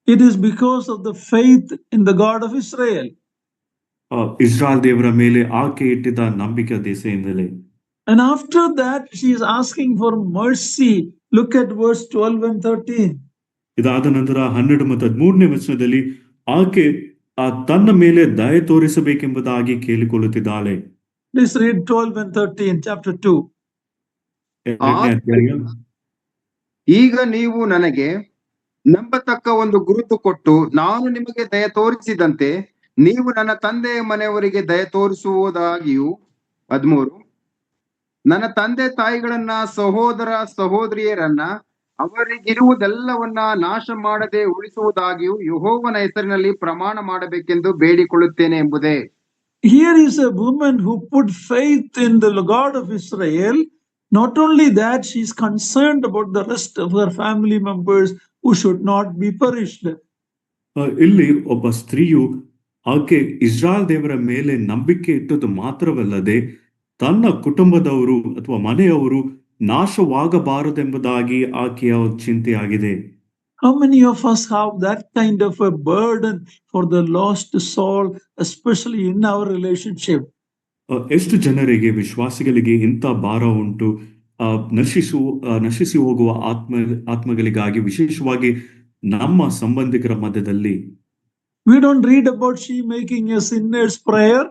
It is because of the faith in the God of Israel. Israel ದೇವರ ಮೇಲೆ ಆಕೆ ಇಟ್ಟಿದ್ದ ನಂಬಿಕೆ ದೆಸೆಯಿಂದಲೇ. And after that she is asking for mercy. Look at verse 12 and 13. ಇದಾದ ನಂತರ 12 ಮತ್ತು 13ನೇ ವಚನದಲ್ಲಿ ಆಕೆ ತನ್ನ ಮೇಲೆ ದಯೆ ತೋರಿಸಬೇಕೆಂಬುದಾಗಿ ಕೇಳಿಕೊಳ್ಳುತ್ತಿದ್ದಾಳೆ. Please read 12 and 13, chapter 2. ಈಗ ನೀವು ನನಗೆ ನಂಬತಕ್ಕ ಒಂದು ಗುರುತು ಕೊಟ್ಟು ನಾನು ನಿಮಗೆ ದಯ ತೋರಿಸಿದಂತೆ ನೀವು ನನ್ನ ತಂದೆಯ ಮನೆಯವರಿಗೆ ದಯ ತೋರಿಸುವುದಾಗಿಯೂ. 13, ನನ್ನ ತಂದೆ ತಾಯಿಗಳನ್ನ, ಸಹೋದರ ಸಹೋದರಿಯರನ್ನ, ಅವರಿಗಿರುವುದೆಲ್ಲವನ್ನ ನಾಶ ಮಾಡದೆ ಉಳಿಸುವುದಾಗಿಯೂ ಯೆಹೋವನ ಹೆಸರಿನಲ್ಲಿ ಪ್ರಮಾಣ ಮಾಡಬೇಕೆಂದು ಬೇಡಿಕೊಳ್ಳುತ್ತೇನೆ ಎಂಬುದೇ. Here is a woman who put faith in the God of Israel. Not only that, she is concerned about the rest of her family members who should not be perished. ಇಲ್ಲಿ ಒಬ್ಬ ಸ್ತ್ರೀಯು ಆಕೆ ಇಸ್ರಾಯೇಲ್ ದೇವರ ಮೇಲೆ ನಂಬಿಕೆ ಇಟ್ಟದ್ದು ಮಾತ್ರವಲ್ಲದೆ ತನ್ನ ಕುಟುಂಬದವರು ಅಥವಾ ಮನೆಯವರು ನಾಶವಾಗಬಾರದೆಂಬುದಾಗಿ ಆಕೆಯ ಚಿಂತೆಯಾಗಿದೆ. How many of us have that kind of a burden for the lost soul, especially in our relationship? ಎಷ್ಟು ಜನರಿಗೆ, ವಿಶ್ವಾಸಿಗಳಿಗೆ ಇಂಥ ಭಾರ ಉಂಟು, ನಶಿಸಿ ಹೋಗುವ ಆತ್ಮಗಳಿಗಾಗಿ, ವಿಶೇಷವಾಗಿ ನಮ್ಮ ಸಂಬಂಧಿಕರ ಮಧ್ಯದಲ್ಲಿ. We don't read about she making a sinner's prayer.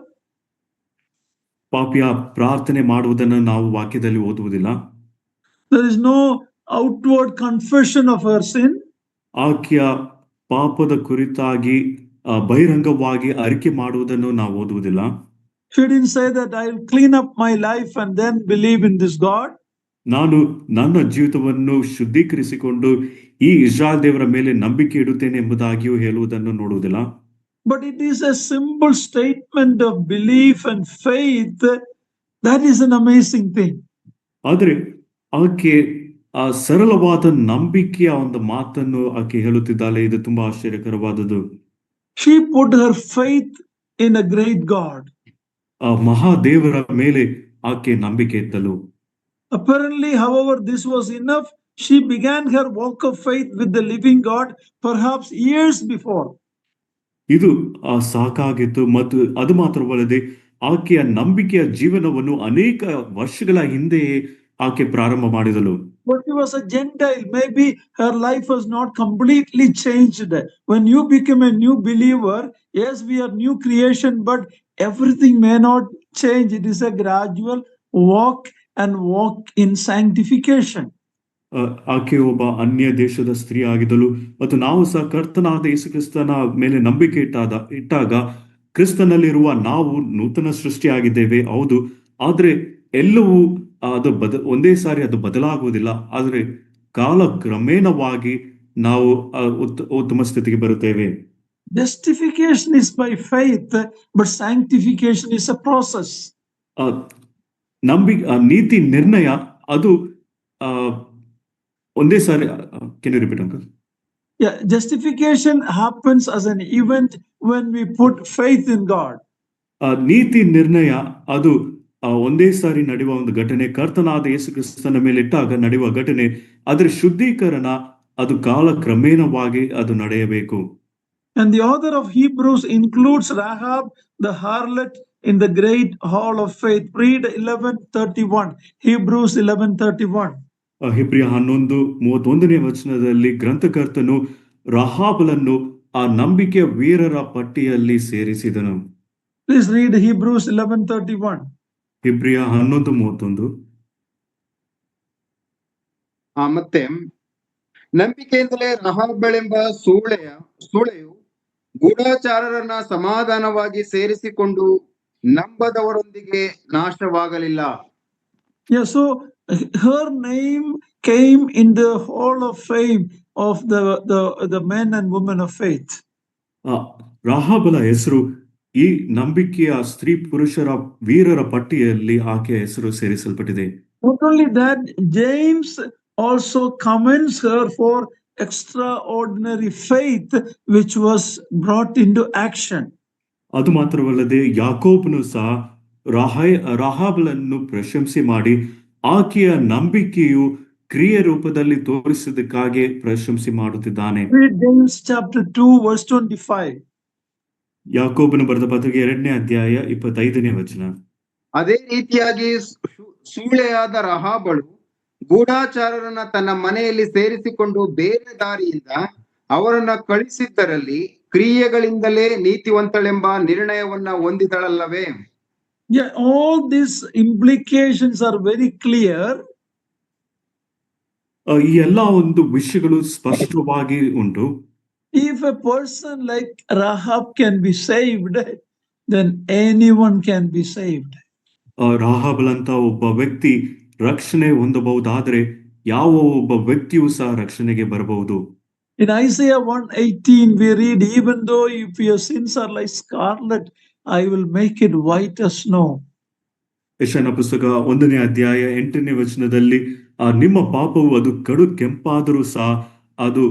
ಪಾಪಿಯ ಪ್ರಾರ್ಥನೆ ಮಾಡುವುದನ್ನು ನಾವು ವಾಕ್ಯದಲ್ಲಿ ಓದುವುದಿಲ್ಲ. There is no outward confession of her sin. ಆಕೆಯ ಪಾಪದ ಕುರಿತಾಗಿ ಬಹಿರಂಗವಾಗಿ ಅರಿಕೆ ಮಾಡುವುದನ್ನು ನಾವು ಓದುವುದಿಲ್ಲ. She didn't say that I will clean up my life and then believe in this God. ನಾನು ನನ್ನ ಜೀವಿತವನ್ನು ಶುದ್ಧೀಕರಿಸಿಕೊಂಡು ಈ ಇಸ್ರಾಯೇಲ್ ದೇವರ ಮೇಲೆ ನಂಬಿಕೆ ಇಡುತ್ತೇನೆ ಎಂಬುದಾಗಿಯೂ ಹೇಳುವುದನ್ನು ನೋಡುವುದಿಲ್ಲ. But it is a simple statement of belief and faith. That is an amazing thing. ಆದರೆ ಆಕೆ ಸರಳವಾದ ನಂಬಿಕೆಯ ಒಂದು ಮಾತನ್ನು ಆಕೆ ಹೇಳುತ್ತಿದ್ದಾಳೆ. ಇದು ತುಂಬಾ ಆಶ್ಚರ್ಯಕರವಾದದ್ದು. She put her faith in a great God. ಮಹಾದೇವರ ಮೇಲೆ ಆಕೆ ನಂಬಿಕೆ ಇತ್ತಳು. Apparently, however, this was enough. She began her walk of faith with the living God perhaps years before. ಇದು ಸಾಕಾಗಿತ್ತು. ಮತ್ತು ಅದು ಮಾತ್ರವಲ್ಲದೆ ಆಕೆಯ ನಂಬಿಕೆಯ ಜೀವನವನ್ನು ಅನೇಕ ವರ್ಷಗಳ ಹಿಂದೆಯೇ ಆಕೆ ಪ್ರಾರಂಭ ಮಾಡಿದಳು. But she was a Gentile. Maybe her life was not completely changed. When you become a new believer, yes, we are new creation, but everything may not change. It is a gradual walk and walk in sanctification. ಆಕೆ ಒಬ್ಬ ಅನ್ಯ ದೇಶದ ಸ್ತ್ರೀ ಆಗಿದ್ದಳು ಮತ್ತು ನಾವು ಸಹ ಕರ್ತನಾದ ಯೇಸು ಕ್ರಿಸ್ತನ ಮೇಲೆ ನಂಬಿಕೆ ಇಟ್ಟಾಗ ಕ್ರಿಸ್ತನಲ್ಲಿರುವ ನಾವು ನೂತನ ಸೃಷ್ಟಿಯಾಗಿದ್ದೇವೆ. ಹೌದು, ಆದ್ರೆ ಎಲ್ಲವೂ ಅದು ಒಂದೇ ಸಾರಿ ಅದು ಬದಲಾಗುವುದಿಲ್ಲ. ಆದರೆ ಕಾಲ ಕ್ರಮೇಣವಾಗಿ ನಾವು ಉತ್ತಮ ಸ್ಥಿತಿಗೆ ಬರುತ್ತೇವೆ. Justification is by faith, but sanctification is a process. ನೀತಿ ನಿರ್ಣಯ ಅದು ಆ, ಒಂದೇ ಸಾರಿ. Can you repeat uncle? Yeah, justification happens as an event when we put faith in God. ನೀತಿ ನಿರ್ಣಯ ಅದು ಒಂದೇ ಸಾರಿ ನಡೆಯುವ ಒಂದು ಘಟನೆ, ಕರ್ತನಾದ ಯೇಸು ಕ್ರಿಸ್ತನ ಮೇಲೆ ಇಟ್ಟಾಗ ನಡೆಯುವ ಘಟನೆ. ಅದರ ಶುದ್ಧೀಕರಣ ಅದು ಕಾಲ ಕ್ರಮೇಣವಾಗಿ ಅದು ನಡೆಯಬೇಕು. And the author of Hebrews includes Rahab the harlot in the great hall of faith. Read 11:31. Hebrews 11:31. ಹೆಬ್ರಿಯ 11:31 ವಚನದಲ್ಲಿ ಗ್ರಂಥಕರ್ತನು ರಹಾಬಳನ್ನು ಆ ನಂಬಿಕೆಯ ವೀರರ ಪಟ್ಟಿಯಲ್ಲಿ ಸೇರಿಸಿದನು. Please read Hebrews 11:31. ಹೆಬ್ರಿಯ 11:31. ಮತ್ತೆ ನಂಬಿಕೆಯಿಂದಲೇ ರಹಾಬಳೆಂಬ ಸೂಳೆಯು ಗೂಢಚಾರರನ್ನ ಸಮಾಧಾನವಾಗಿ ಸೇರಿಸಿಕೊಂಡು ನಂಬದವರೊಂದಿಗೆ ನಾಶವಾಗಲಿಲ್ಲ. Yeah, so her name came in the hall of fame of the men and women of faith. ರಹಾಬಳ ಹೆಸರು ಈ ನಂಬಿಕೆಯ ಸ್ತ್ರೀ ಪುರುಷರ ವೀರರ ಪಟ್ಟಿಯಲ್ಲಿ ಆಕೆಯ ಹೆಸರು ಸೇರಿಸಲ್ಪಟ್ಟಿದೆ. Not only that, James also commends her for extraordinary faith which was brought into action. ಅದು ಮಾತ್ರವಲ್ಲದೆ ಯಾಕೋಬನು ಸಹ ರಹಾಬಳನ್ನು ಪ್ರಶಂಸೆ ಮಾಡಿ ಆಕೆಯ ನಂಬಿಕೆಯು ಕ್ರಿಯೆ ರೂಪದಲ್ಲಿ ತೋರಿಸಿದ್ದಕ್ಕಾಗಿ ಪ್ರಶಂಸೆ ಮಾಡುತ್ತಿದ್ದಾನೆ. Read James chapter 2 verse 25. ಯಾಕೋಬನು ಬರೆದ ಪತ್ರಿಕೆ 2ನೇ ಅಧ್ಯಾಯ 25ನೇ ವಚನ. ಅದೇ ರೀತಿಯಾಗಿ ಸೂಳೆಯಾದ ರಹಾಬಳು ಗೂಢಾಚಾರರನ್ನ ತನ್ನ ಮನೆಯಲ್ಲಿ ಸೇರಿಸಿಕೊಂಡು ಬೇರೆ ದಾರಿಯಿಂದ ಅವರನ್ನ ಕಳಿಸಿದ್ದರಲ್ಲಿ ಕ್ರಿಯೆಗಳಿಂದಲೇ ನೀತಿವಂತಳೆಂಬ ನಿರ್ಣಯವನ್ನ ಹೊಂದಿದಳಲ್ಲವೇ? Yeah, all these implications are very clear. ಈ ಎಲ್ಲಾ ಒಂದು ವಿಷಯಗಳು ಸ್ಪಷ್ಟವಾಗಿ ಉಂಟು. If a person like Rahab can be saved, then anyone can be saved. ರಾಹಾಬಳಂತ ಒಬ್ಬ ವ್ಯಕ್ತಿ ರಕ್ಷಣೆ ಹೊಂದಬಹುದಾದ್ರೆ ಯಾವ ಒಬ್ಬ ವ್ಯಕ್ತಿಯೂ ಸಹ ರಕ್ಷಣೆಗೆ ಬರಬಹುದು. In Isaiah 1:18 we read, even though if your sins are like scarlet, I will make it white as snow. ಯೆಶಾಯನ ಪುಸ್ತಕ 1ನೇ ಅಧ್ಯಾಯ 8ನೇ ವಚನದಲ್ಲಿ ನಿಮ್ಮ ಪಾಪವು ಅದು ಕಡು ಕೆಂಪಾದರೂ ಸಹ ಅದು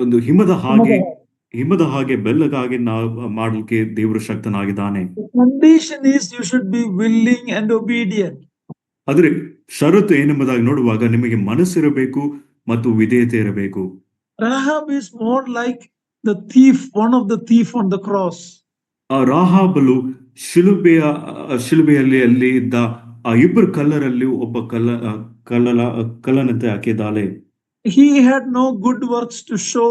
ಒಂದು ಹಿಮದ ಹಾಗೆ ಬೆಳ್ಳಗಾಗಿ ಮಾಡಲಿಕ್ಕೆ ದೇವರು ಶಕ್ತನಾಗಿದ್ದಾನೆ. The condition is you should be willing and obedient. ಆದ್ರೆ ಷರತ್ತು ಏನೆಂಬುದಾಗಿ ನೋಡುವಾಗ ನಿಮಗೆ ಮನಸ್ಸಿರಬೇಕು ಮತ್ತು ವಿಧೇಯತೆ ಇರಬೇಕು. Rahab is more like the thief, one of the thief on the cross. ರಾಹಾಬಳು ಶಿಲುಬೆಯಲ್ಲಿ ಅಲ್ಲಿ ಇದ್ದ ಆ ಇಬ್ಬರು ಕಳ್ಳರಲ್ಲಿ ಒಬ್ಬ ಕಳ್ಳನಂತೆ ಹಾಕಿದ್ದಾಳೆ. He had no good works to show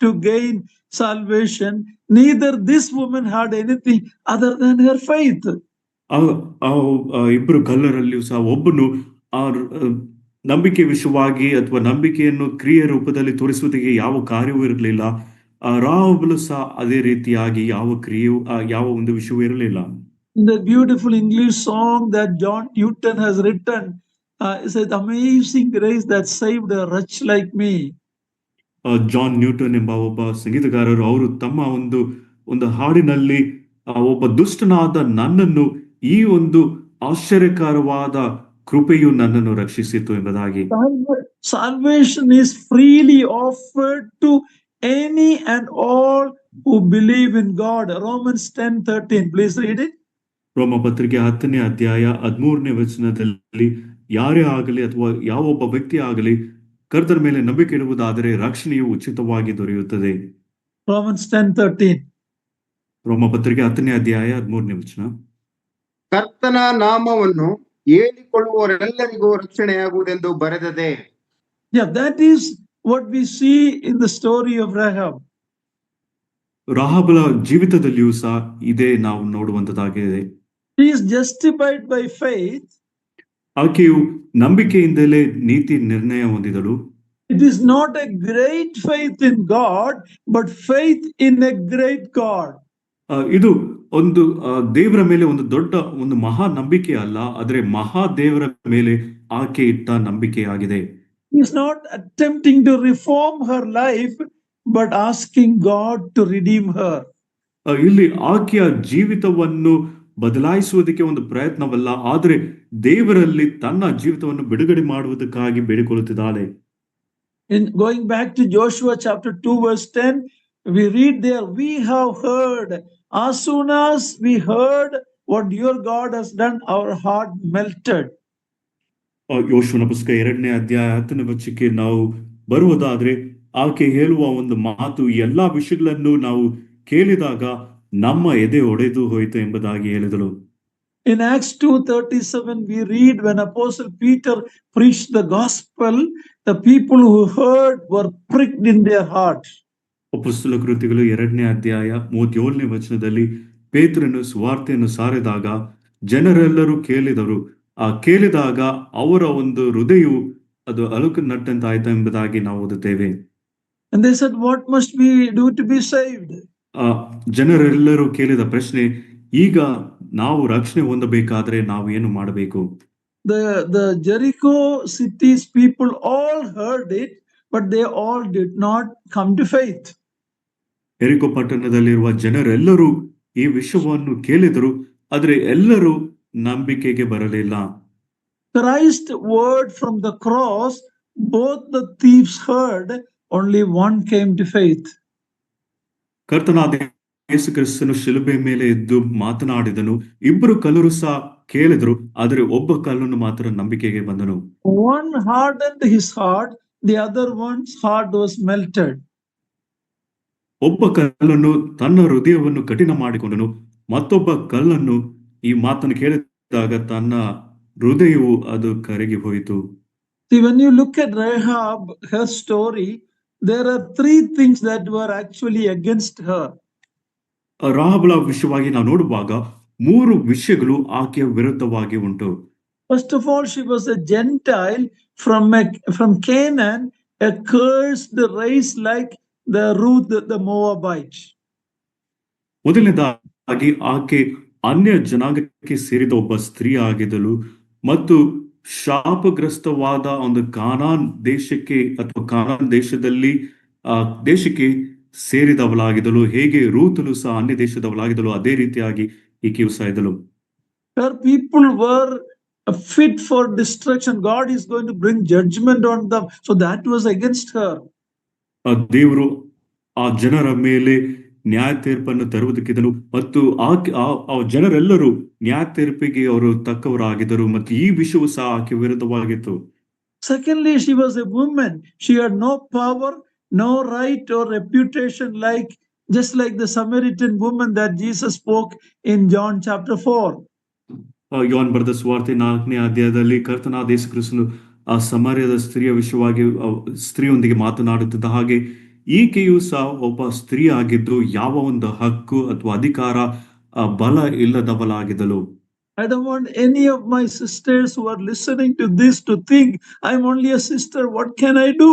to gain salvation. Neither this woman had anything other than her faith. ಇಬ್ಬರು ಕಳ್ಳರಲ್ಲಿಯೂ ಸಹ ಒಬ್ಬನು ಆ ನಂಬಿಕೆ ವಿಷಯವಾಗಿ ಅಥವಾ ನಂಬಿಕೆಯನ್ನು ಕ್ರಿಯೆ ರೂಪದಲ್ಲಿ ತೋರಿಸುವುದಕ್ಕೆ ಯಾವ ಕಾರ್ಯವೂ ಇರಲಿಲ್ಲ. ರಾಹಾಬಳು ಸಹ ಅದೇ ರೀತಿಯಾಗಿ ಯಾವ ಕ್ರಿಯೆಯೂ ಯಾವ ಒಂದು ವಿಷಯವೂ ಇರಲಿಲ್ಲ. The beautiful English song that John Newton has written is an amazing grace that saved a wretch like me. John Newton ಎಂಬ ಒಬ್ಬ ಸಂಗೀತಗಾರರು ಅವರು ತಮ್ಮ ಒಂದು ಹಾಡಿನಲ್ಲಿ ಒಬ್ಬ ದುಷ್ಟನಾದ ನನ್ನನ್ನು ಈ ಒಂದು ಆಶ್ಚರ್ಯಕರವಾದ ಕೃಪೆಯು ನನ್ನನ್ನು ರಕ್ಷಿಸಿತು ಎಂಬುದಾಗಿ. Salvation is freely offered to any and all who believe in God. Romans 10:13. Please read it. ರೋಮ ಪತ್ರಿಕೆ 10ನೇ ಅಧ್ಯಾಯ 13ನೇ ವಚನದಲ್ಲಿ ಯಾರೇ ಆಗಲಿ ಅಥವಾ ಯಾವೊಬ್ಬ ವ್ಯಕ್ತಿ ಆಗಲಿ ಕರ್ತನ ಮೇಲೆ ನಂಬಿಕೆ ಇಡುವುದಾದರೆ ರಕ್ಷಣೆಯು ಉಚಿತವಾಗಿ ದೊರೆಯುತ್ತದೆ. Romans 10:13. ರೋಮ ಪತ್ರಿಕೆ 10ನೇ ಅಧ್ಯಾಯ 13ನೇ ವಚನ. ಕರ್ತನ ನಾಮವನ್ನು ಹೇಳಿಕೊಳ್ಳುವವರೆಲ್ಲರಿಗೂ ರಕ್ಷಣೆಯಾಗುವುದೆಂದು ಬರೆದದೆ. Yeah, that is what we see in the story of Rahab. ರಾಹಾಬಳ ಜೀವಿತದಲ್ಲಿಯೂ ಸಹ ಇದೇ ನಾವು ನೋಡುವಂತದ್ದಾಗಿದೆ. She is justified by faith. ಆಕೆಯು ನಂಬಿಕೆಯಿಂದಲೇ ನೀತಿ ನಿರ್ಣಯ ಹೊಂದಿದಳು. It is not a great faith in God, but faith in a great God. ಇದು ಒಂದು ದೇವರ ಮೇಲೆ ಒಂದು ದೊಡ್ಡ ಒಂದು ಮಹಾ ನಂಬಿಕೆ ಅಲ್ಲ, ಆದರೆ ಮಹಾ ದೇವರ ಮೇಲೆ ಆಕೆ ಇಟ್ಟ ನಂಬಿಕೆಯಾಗಿದೆ. He is not attempting to reform her life, but asking God to redeem her. ಇಲ್ಲಿ ಆಕೆಯ ಜೀವಿತವನ್ನು ಬದಲಾಯಿಸುವುದಕ್ಕೆ ಒಂದು ಪ್ರಯತ್ನವಲ್ಲ, ಆದರೆ ದೇವರಲ್ಲಿ ತನ್ನ ಜೀವಿತವನ್ನು ಬಿಡುಗಡೆ ಮಾಡುವುದಕ್ಕಾಗಿ ಬೇಡಿಕೊಳ್ಳುತ್ತಿದ್ದಾಳೆ. In going back to Joshua chapter 2 verse 10, we read there, we have heard, as soon as we heard what your God has done, our heart melted. ಯೋಶುವನ ಪುಸ್ತಕ 2ನೇ ಅಧ್ಯಾಯ 10ನೇ ವಚನಕ್ಕೆ ನಾವು ಬರುವುದಾದ್ರೆ, ಆಕೆ ಹೇಳುವ ಒಂದು ಮಾತು, ಎಲ್ಲಾ ವಿಷಯಗಳನ್ನು ನಾವು ಕೇಳಿದಾಗ ನಮ್ಮ ಎದೆ ಒಡೆದು ಹೋಯಿತು ಎಂಬುದಾಗಿ ಹೇಳಿದಳು. In Acts 2:37, we read when Apostle Peter preached the gospel, the people who heard were pricked in their heart. ಅಪೊಸ್ತಲ ಕೃತ್ಯಗಳು 2ನೇ ಅಧ್ಯಾಯ 37ನೇ ವಚನದಲ್ಲಿ, ಪೇತ್ರನು ಸುವಾರ್ತೆಯನ್ನು ಸಾರಿದಾಗ ಜನರೆಲ್ಲರೂ ಕೇಳಿದರು. ಕೇಳಿದಾಗ ಅವರ ಒಂದು ಹೃದಯವು ಅದು ಅಳುಕು ನಟ್ಟಂತಾಯ್ತು ಎಂಬುದಾಗಿ ನಾವು ಓದುತ್ತೇವೆ. And they said, what must we do to be saved? ಜನರೆಲ್ಲರೂ ಕೇಳಿದ ಪ್ರಶ್ನೆ, ಈಗ ನಾವು ರಕ್ಷಣೆ ಹೊಂದಬೇಕಾದ್ರೆ ನಾವು ಏನು ಮಾಡಬೇಕು? The Jericho city's people all heard it, but they all did not come to faith. ಎರಿಕೋ ಪಟ್ಟಣದಲ್ಲಿರುವ ಜನರೆಲ್ಲರೂ ಈ ವಿಷಯವನ್ನು ಕೇಳಿದರು, ಆದರೆ ಎಲ್ಲರೂ ನಂಬಿಕೆಗೆ ಬರಲಿಲ್ಲ. Christ's word from the cross, both the thieves heard, only one came to faith. ಕರ್ತನಾದ ಯೇಸು ಕ್ರಿಸ್ತನು ಶಿಲುಬೆ ಮೇಲೆ ಎದ್ದು ಮಾತನಾಡಿದನು, ಇಬ್ಬರು ಕಳ್ಳರು ಸಹ ಕೇಳಿದರು, ಆದರೆ ಒಬ್ಬ ಕಳ್ಳನು ಮಾತ್ರ ನಂಬಿಕೆಗೆ ಬಂದನು. One hardened his heart, the other one's heart was melted. ಒಬ್ಬ ಕಳ್ಳನು ತನ್ನ ಹೃದಯವನ್ನು ಕಠಿಣ ಮಾಡಿಕೊಂಡನು, ಮತ್ತೊಬ್ಬ ಕಳ್ಳನು ಈ ಮಾತನ್ನು ಕೇಳಿದಾಗ ತನ್ನ ಹೃದಯವು ಅದು ಕರಗಿ ಹೋಯಿತು. See, when you look at Rahab, her story, there are three things that were actually against her. ರಾಹಬಳ ವಿಷಯವಾಗಿ ನಾವು ನೋಡುವಾಗ 3 ವಿಷಯಗಳು ಆಕೆಯ ವಿರುದ್ಧವಾಗಿ ಉಂಟು. First of all, she was a Gentile from Canaan, a cursed race like the Ruth the Moabite. ಮೊದಲನೇದಾಗಿ ಆಕೆ ಅನ್ಯ ಜನಾಂಗಕ್ಕೆ ಸೇರಿದ ಒಬ್ಬ ಸ್ತ್ರೀ ಆಗಿದ್ದಳು ಮತ್ತು ಶಾಪಗ್ರಸ್ತವಾದ ಒಂದು ಕಾನಾನ್ ದೇಶಕ್ಕೆ ಅಥವಾ ಕಾನಾನ್ ದೇಶಕ್ಕೆ ಸೇರಿದವಳಾಗಿದ್ದಳು. ಹೇಗೆ ರೂತನು ಸಹ ಅನ್ಯ ದೇಶದವಳಾಗಿದ್ದಳು, ಅದೇ ರೀತಿಯಾಗಿ ಈಕೆಯು ಸಹ ಇದ್ದಳು. Her people were fit for destruction. God is going to bring judgment on them. So that was against her. ದೇವರು ಆ ಜನರ ಮೇಲೆ ನ್ಯಾಯ ತೀರ್ಪನ್ನು ತರುವುದಕ್ಕಿದ್ದನು ಮತ್ತು ಆ ಜನರೆಲ್ಲರೂ ನ್ಯಾಯ ತೀರ್ಪಿಗೆ ಅವರು ತಕ್ಕವರಾಗಿದ್ದರು ಮತ್ತು ಈ ವಿಷಯವು ಸಹ ಆಕೆ ವಿರುದ್ಧವಾಗಿತ್ತು. Secondly, she was a woman. She had no power, no right or reputation, just like the Samaritan woman that Jesus spoke in John chapter 4. ಯೋಹಾನ ಬರೆದ ಸುವಾರ್ತೆ 4ನೇ ಅಧ್ಯಾಯದಲ್ಲಿ ಕರ್ತನಾದ ಯೇಸು ಕ್ರಿಸ್ತನು ಆ ಸಮಾರ್ಯದ ಸ್ತ್ರೀಯ ವಿಷಯವಾಗಿ ಸ್ತ್ರೀಯೊಂದಿಗೆ ಮಾತನಾಡುತ್ತಿದ್ದ ಹಾಗೆ ಈಕೆಯು ಸಹ ಒಬ್ಬ ಸ್ತ್ರೀ ಆಗಿದ್ದು ಯಾವ ಒಂದು ಹಕ್ಕು ಅಥವಾ ಅಧಿಕಾರ ಬಲ ಇಲ್ಲದವಳಾಗಿದ್ದಳು. I don't want any of my sisters who are listening to this to think I'm only a sister. What can I do?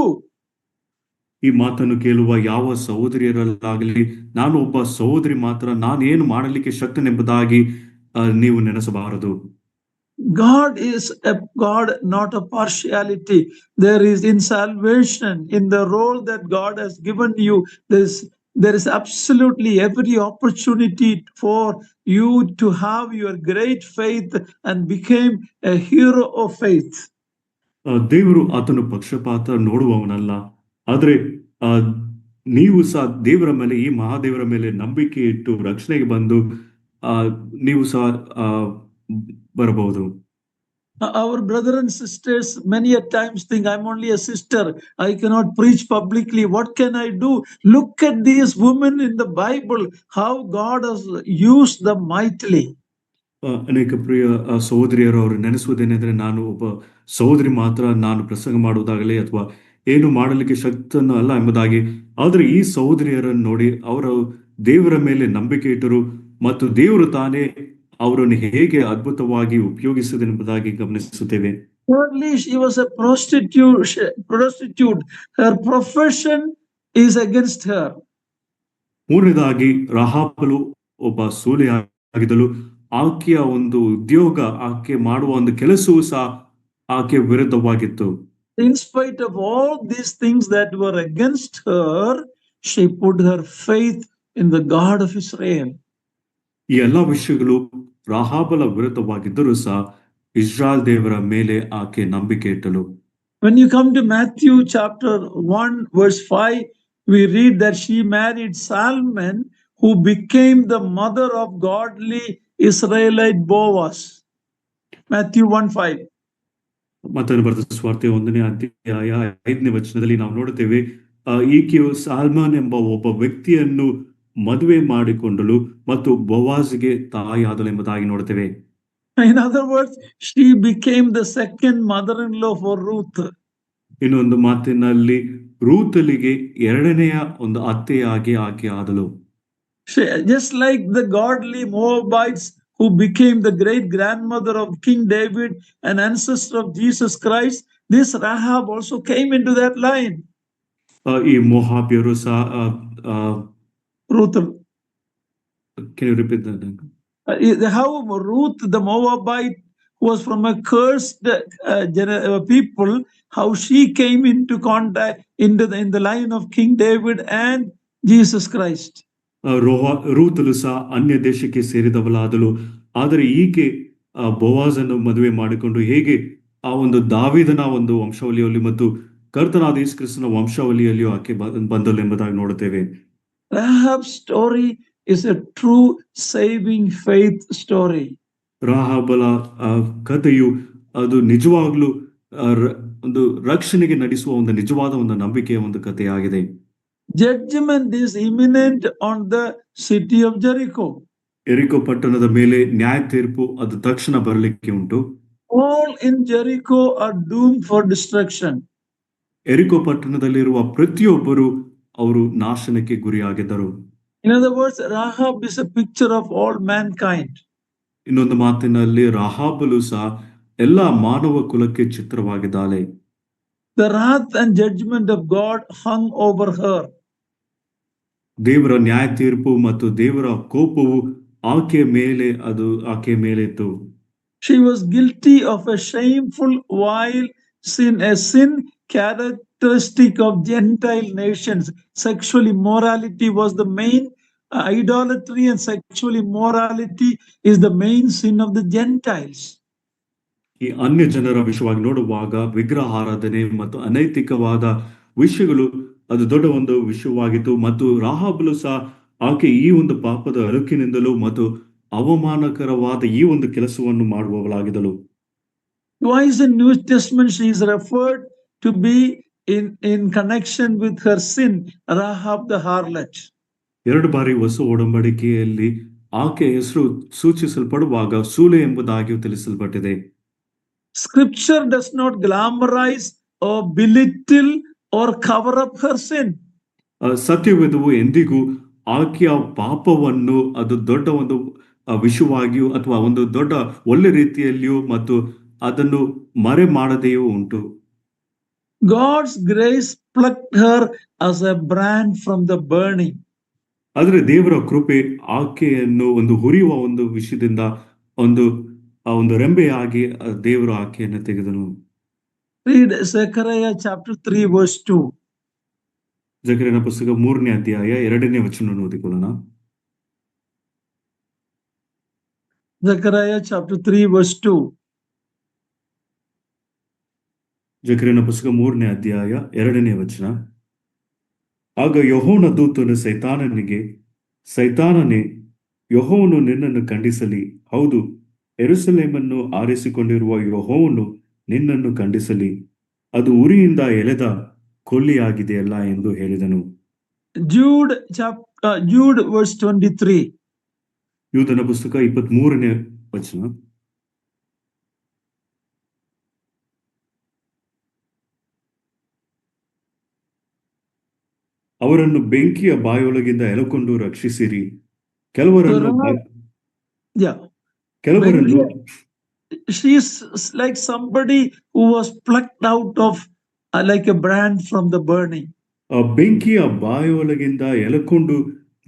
ಈ ಮಾತನ್ನು ಕೇಳುವ ಯಾವ ಸಹೋದರಿಯರಲ್ಲಾಗಲಿ ನಾನು ಒಬ್ಬ ಸಹೋದರಿ ಮಾತ್ರ, ನಾನೇನು ಮಾಡಲಿಕ್ಕೆ ಶಕ್ತನೆಂಬುದಾಗಿ ನೀವು ನೆನೆಸಬಾರದು. God is a God, not a partiality. There is in salvation, in the role that God has given you, there is absolutely every opportunity for you to have your great faith and become a hero of faith. ದೇವರು ಆತನು ಪಕ್ಷಪಾತ ನೋಡುವವನಲ್ಲ, ಆದರೆ ನೀವು ಸಹ ದೇವರ ಮೇಲೆ, ಈ ಮಹಾದೇವರ ಮೇಲೆ ನಂಬಿಕೆ ಇಟ್ಟು ರಕ್ಷಣೆಗೆ ಬಂದು ನೀವು ಸಹ ಬರಬಹುದು. Our brothers and sisters many a times think I'm only a sister, I cannot preach publicly, what can I do? Look at these women in the Bible, how God has used them mightily. ಅನೇಕ ಪ್ರಿಯ ಸಹೋದರಿಯರು ಅವರು ನೆನೆಸುವುದೇನೆಂದ್ರೆ, ನಾನು ಒಬ್ಬ ಸಹೋದರಿ ಮಾತ್ರ, ನಾನು ಪ್ರಸಂಗ ಮಾಡುವುದಾಗಲಿ ಅಥವಾ ಏನು ಮಾಡಲಿಕ್ಕೆ ಶಕ್ತನು ಅಲ್ಲ ಎಂಬುದಾಗಿ. ಆದರೆ ಈ ಸಹೋದರಿಯರನ್ನು ನೋಡಿ, ಅವರು ದೇವರ ಮೇಲೆ ನಂಬಿಕೆ ಇಟ್ಟರು ಮತ್ತು ದೇವರು ತಾನೇ ಅವರನ್ನು ಹೇಗೆ ಅದ್ಭುತವಾಗಿ ಉಪಯೋಗಿಸಿದೆಂಬುದಾಗಿ ಗಮನಿಸುತ್ತೇವೆ. Thirdly, she was a prostitute. Her profession is against her. ಮೂರನೇದಾಗಿ ರಾಹಾಬಳು ಒಬ್ಬ ಸೂಲೆಯಾಗಿದ್ದಳು. ಆಕೆಯ ಒಂದು ಉದ್ಯೋಗ, ಆಕೆ ಮಾಡುವ ಒಂದು ಕೆಲಸವೂ ಸಹ ಆಕೆ ವಿರುದ್ಧವಾಗಿತ್ತು. In spite of all these things that were against her, she put her faith in the God of Israel. ಈ ಎಲ್ಲಾ ವಿಷಯಗಳು ರಾಹಾಬಳ ವಿರುದ್ಧವಾಗಿದ್ದರೂ ಸಹ ಇಸ್ರಾಯೇಲ್ ದೇವರ ಮೇಲೆ ಆಕೆ ನಂಬಿಕೆ ಇಟ್ಟಳು. When you come to Matthew chapter 1 verse 5, we read that she married Salmon, who became the mother of godly Israelite Boaz. Matthew 1:5. ಮತ್ತೊಂದು ಬರೆದ ಸುವಾರ್ತೆ 1ನೇ ಅಧ್ಯಾಯ 5ನೇ ವಚನದಲ್ಲಿ ನಾವು ನೋಡುತ್ತೇವೆ, ಈಕೆಯು ಸಾಲ್ಮಾನ್ ಎಂಬ ಒಬ್ಬ ವ್ಯಕ್ತಿಯನ್ನು ಮದುವೆ ಮಾಡಿಕೊಂಡಳು ಮತ್ತು ಬೋವಾಜ್ಗೆ ತಾಯಿಯಾದಳು ಎಂಬುದಾಗಿ ನೋಡುತ್ತೇವೆ. In other words, she became the second mother-in-law for Ruth. ಇನ್ನೊಂದು ಮಾತಿನಲ್ಲಿ ರೂತಲಿಗೆ ಎರಡನೆಯ ಒಂದು ಅತ್ತೆಯಾಗಿ ಆಕೆ ಆದಳು. Just like the godly Moabites who became the great grandmother of King David and ancestor of Jesus Christ, this Rahab also came into that line. ಈ ಮೋಹಾಬ್ಯರು ಸಹ Ruth. Can you repeat that? How Ruth, the Moabite, was from a cursed people, how she came into contact in the line of King David and Jesus Christ. ರೂತಲು ಸಹ ಅನ್ಯ ದೇಶಕ್ಕೆ ಸೇರಿದವಳಾದಳು. ಆದರೆ ಈಕೆ ಬೋವಾಜನ್ನು ಮದುವೆ ಮಾಡಿಕೊಂಡು ಹೇಗೆ ಆ ಒಂದು ದಾವೀದನ ಒಂದು ವಂಶಾವಳಿಯಲ್ಲಿ ಮತ್ತು ಕರ್ತನಾದ ಯೇಸು ಕ್ರಿಸ್ತನ ವಂಶಾವಳಿಯಲ್ಲಿಯೂ ಆಕೆ ಬಂದಳು ಎಂಬುದಾಗಿ ನೋಡುತ್ತೇವೆ. Rahab's story is a true saving faith story. ರಾಹಾಬಳ ಕಥೆಯು ಅದು ನಿಜವಾಗ್ಲೂ ಒಂದು ರಕ್ಷಣೆಗೆ ನಡೆಸುವ ಒಂದು ನಿಜವಾದ ಒಂದು ನಂಬಿಕೆಯ ಒಂದು ಕಥೆಯಾಗಿದೆ. Judgment is imminent on the city of Jericho. ಎರಿಕೋ ಪಟ್ಟಣದ ಮೇಲೆ ನ್ಯಾಯ ತೀರ್ಪು ಅದು ತಕ್ಷಣ ಬರಲಿಕ್ಕೆ ಉಂಟು. All in Jericho are doomed for destruction. ಎರಿಕೋ ಪಟ್ಟಣದಲ್ಲಿರುವ ಪ್ರತಿಯೊಬ್ಬರು ಅವರು ನಾಶನಕ್ಕೆ ಗುರಿಯಾಗಿದ್ದರು. In other words, Rahab is a picture of all mankind. ಇನ್ನೊಂದು ಮಾತಿನಲ್ಲಿ ರಾಹಾಬಳು ಸಹ ಎಲ್ಲ ಮಾನವ ಕುಲಕ್ಕೆ ಚಿತ್ರವಾಗಿದ್ದಾಳೆ. The wrath and judgment of God hung over her. ದೇವರ ನ್ಯಾಯ ತೀರ್ಪು ಮತ್ತು ದೇವರ ಕೋಪವು ಆಕೆಯ ಮೇಲೆ ಇತ್ತು. She was guilty of a shameful, vile sin, a sin characteristic of Gentile nations. Sexual immorality was the main idolatry, and sexual immorality is the main sin of the Gentiles. ಈ ಅನ್ಯ ಜನರ ವಿಷಯವಾಗಿ ನೋಡುವಾಗ ವಿಗ್ರಹಾರಾಧನೆ ಮತ್ತು ಅನೈತಿಕವಾದ ವಿಷಯಗಳು ಅದು ದೊಡ್ಡ ಒಂದು ವಿಷಯವಾಗಿತ್ತು. ಮತ್ತು ರಾಹಾಬಳು ಸಹ ಆಕೆ ಈ ಒಂದು ಪಾಪದ ಅಳುಕಿನಿಂದಲೂ ಮತ್ತು ಅವಮಾನಕರವಾದ ಈ ಒಂದು ಕೆಲಸವನ್ನು ಮಾಡುವವಳಾಗಿದ್ದಳು. Twice in New Testament she is referred to be in connection with her sin, Rahab the harlot. 2 ಬಾರಿ ಹೊಸ ಒಡಂಬಡಿಕೆಯಲ್ಲಿ ಆಕೆ ಹೆಸರು ಸೂಚಿಸಲ್ಪಡುವಾಗ ಸೂಲೆ ಎಂಬುದಾಗಿಯೂ ತಿಳಿಸಲ್ಪಟ್ಟಿದೆ. Scripture does not glamorize or belittle or cover up her sin. ಸತ್ಯವೇದವು ಎಂದಿಗೂ ಆಕೆಯ ಪಾಪವನ್ನು ಅದು ದೊಡ್ಡ ಒಂದು ವಿಷಯವಾಗಿಯೂ ಅಥವಾ ಒಂದು ದೊಡ್ಡ ಒಳ್ಳೆ ರೀತಿಯಲ್ಲಿಯೂ ಮತ್ತು ಅದನ್ನು ಮರೆ ಮಾಡದೆಯೂ ಉಂಟು. God's grace plucked her as a brand from the burning. ಆದರೆ ದೇವರ ಕೃಪೆ ಆಕೆಯನ್ನು ಒಂದು ಹುರಿಯುವ ಒಂದು ವಿಷಯದಿಂದ ಒಂದು ರೆಂಬೆಯಾಗಿ ದೇವರು ಆಕೆಯನ್ನು ತೆಗೆದನು. Read Zechariah chapter 3 verse 2. ಜಕರೀಯನ ಪುಸ್ತಕ 3ನೇ ಅಧ್ಯಾಯ 2ನೇ ವಚನವನ್ನು ಓದಿಕೊಳ್ಳೋಣ. Zechariah chapter 3 verse 2. ಜಕರೀಯನ ಪುಸ್ತಕ 3ನೇ ಅಧ್ಯಾಯ 2ನೇ ವಚನ. ಆಗ ಯೆಹೋವನ ದೂತನು ಸೈತಾನನೇ, ಯೆಹೋವನು ನಿನ್ನನ್ನು ಖಂಡಿಸಲಿ. ಹೌದು, ಯೆರೂಸಲೇಮನ್ನು ಆರಿಸಿಕೊಂಡಿರುವ ಯೆಹೋವನು ನಿನ್ನನ್ನು ಖಂಡಿಸಲಿ. ಅದು ಉರಿಯಿಂದ ಎಳೆದ ಕೊಲ್ಲಿಯಾಗಿದೆಯಲ್ಲ ಎಂದು ಹೇಳಿದನು. Jude verse 23. ಯೂದನ ಪುಸ್ತಕ 23ನೇ ವಚನ. ಅವರನ್ನು ಬೆಂಕಿಯ ಬಾಯೊಳಗಿಂದ ಎಳಕೊಂಡು ರಕ್ಷಿಸಿರಿ. ಕೆಲವರನ್ನು she is like somebody who was plucked out of like a brand from the burning. ಬೆಂಕಿಯ ಬಾಯೊಳಗಿಂದ ಎಳಕೊಂಡು